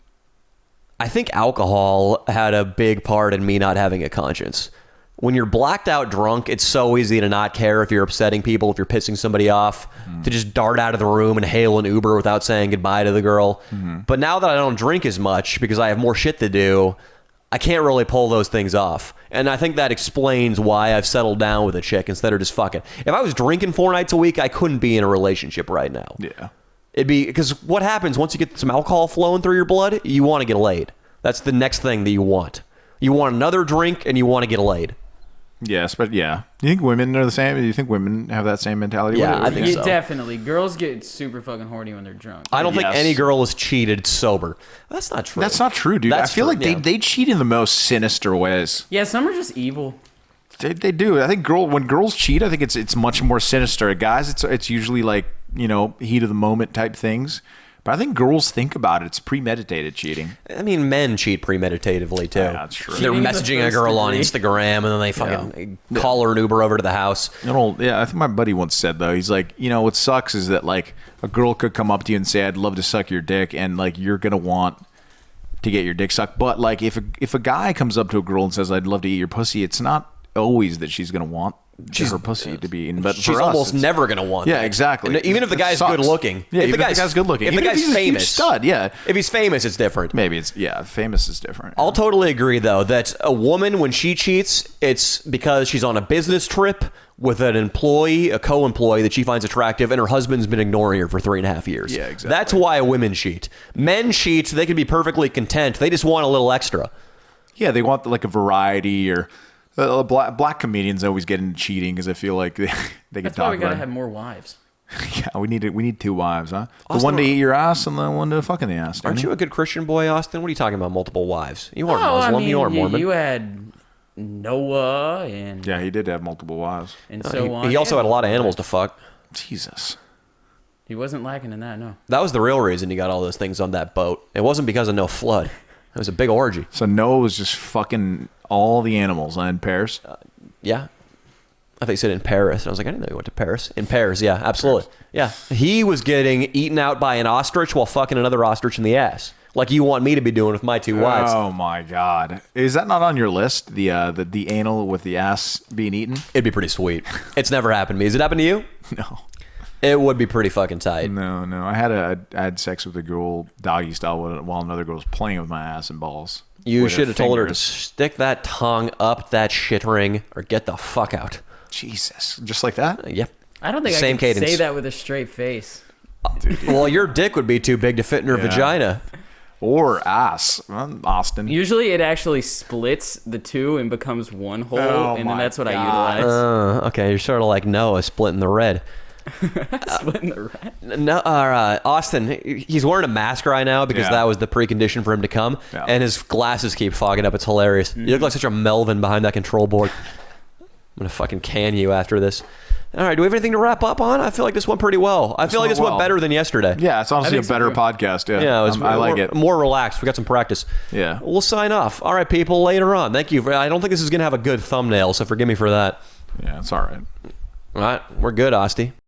B: I think alcohol had a big part in me not having a conscience. When you're blacked out drunk, it's so easy to not care if you're upsetting people, if you're pissing somebody off, to just dart out of the room and hail an Uber without saying goodbye to the girl. But now that I don't drink as much because I have more shit to do, I can't really pull those things off. And I think that explains why I've settled down with a chick instead of just fucking. If I was drinking 4 nights a week, I couldn't be in a relationship right now.
C: Yeah.
B: It'd be because what happens once you get some alcohol flowing through your blood, you want to get laid. That's the next thing that you want. You want another drink and you want to get laid.
C: Yes, but yeah. Do you think women are the same? Do you think women have that same mentality?
B: Yeah, I think so.
A: Definitely. Girls get super fucking horny when they're drunk.
B: I don't think any girl is cheated sober. That's not true.
C: That's not true, dude.
B: That's
C: I feel
B: true,
C: like they cheat in the most sinister ways.
A: Yeah, some are just evil.
C: They do. I think when girls cheat, I think it's much more sinister. Guys, it's usually like, heat of the moment type things. But I think girls think about it. It's premeditated cheating.
B: I mean, men cheat premeditatively, too.
C: Yeah, that's true.
B: They're messaging a girl on Instagram, and then they fucking call her an Uber over to the house.
C: I think my buddy once said, though, he's like, what sucks is that, like, a girl could come up to you and say, I'd love to suck your dick, and, like, you're going to want to get your dick sucked. But, like, if a guy comes up to a girl and says, I'd love to eat your pussy, it's not always that she's going to want her pussy to be in, but
B: she's almost never going to want that.
C: Exactly.
B: And even if the guy's good looking.
C: Yeah, if the guy's good looking.
B: If the guy's famous.
C: Stud, yeah.
B: If he's famous, it's different.
C: Maybe famous is different.
B: I'll totally agree, though, that a woman, when she cheats, it's because she's on a business trip with an employee, a co-employee that she finds attractive, and her husband's been ignoring her for 3.5 years.
C: Yeah, exactly.
B: That's why women cheat. Men cheat, they can be perfectly content. They just want a little extra.
C: Yeah, they want like a variety or... Black comedians always get into cheating because I feel like they get
A: That's why we gotta have more wives.
C: Yeah, we need 2 wives, huh? Austin, the one to eat your ass and the one to fuck in the ass.
B: Aren't you a good Christian boy, Austin? What are you talking about? Multiple wives? You aren't Muslim. You aren't Mormon.
A: You had Noah and
C: he did have multiple wives,
A: and so on.
B: He also had a lot of animals to fuck.
C: Jesus.
A: He wasn't lacking in that, no.
B: That was the real reason he got all those things on that boat. It wasn't because of no flood. It was a big orgy.
C: So Noah was just fucking all the animals in pairs?
B: Yeah. I think he said in Paris. I was like, I didn't know he went to Paris. In Paris, yeah, absolutely. Yeah. He was getting eaten out by an ostrich while fucking another ostrich in the ass. like you want me to be doing with my 2 wives.
C: Oh my God. Is that not on your list? The anal with the ass being eaten?
B: It'd be pretty sweet. It's never happened to me. Has it happened to you?
C: No.
B: It would be pretty fucking tight.
C: No. I had sex with a girl doggy style while another girl was playing with my ass and balls.
B: You
C: with
B: should have told her to
C: fingers.
B: stick that tongue up that shit ring or get the fuck out.
C: Jesus. Just like that?
B: Yep.
A: I don't think
B: Same
A: I can
B: cadence.
A: say that with a straight face.
B: Well, your dick would be too big to fit in her vagina.
C: Or ass. Austin.
A: Usually it actually splits the two and becomes one hole,
C: Oh
A: and then
C: my
A: that's what
C: God.
A: I utilize.
B: Okay, you're sort of like Noah splitting the red.
A: Splitting the rat.
B: No, Austin, he's wearing a mask right now because
C: Yeah.
B: that was the precondition for him to come,
C: Yeah.
B: and his glasses keep fogging up. It's hilarious. You look like such a Melvin behind that control board. I'm gonna fucking can you after this. All right, do we have anything to wrap up on? I feel like this went pretty well. I feel like
C: went
B: this went
C: well.
B: better than yesterday.
C: Yeah, it's honestly a
A: think so,
C: better
A: too.
C: podcast. Yeah,
B: Yeah, it was,
C: I like
B: more,
C: it.
B: more relaxed. We got some practice.
C: Yeah.
B: We'll sign off. All right, people, later on. Thank you. I don't think this is going to have a good thumbnail, so forgive me for that.
C: Yeah, it's all right.
B: All right, we're good, Ostie.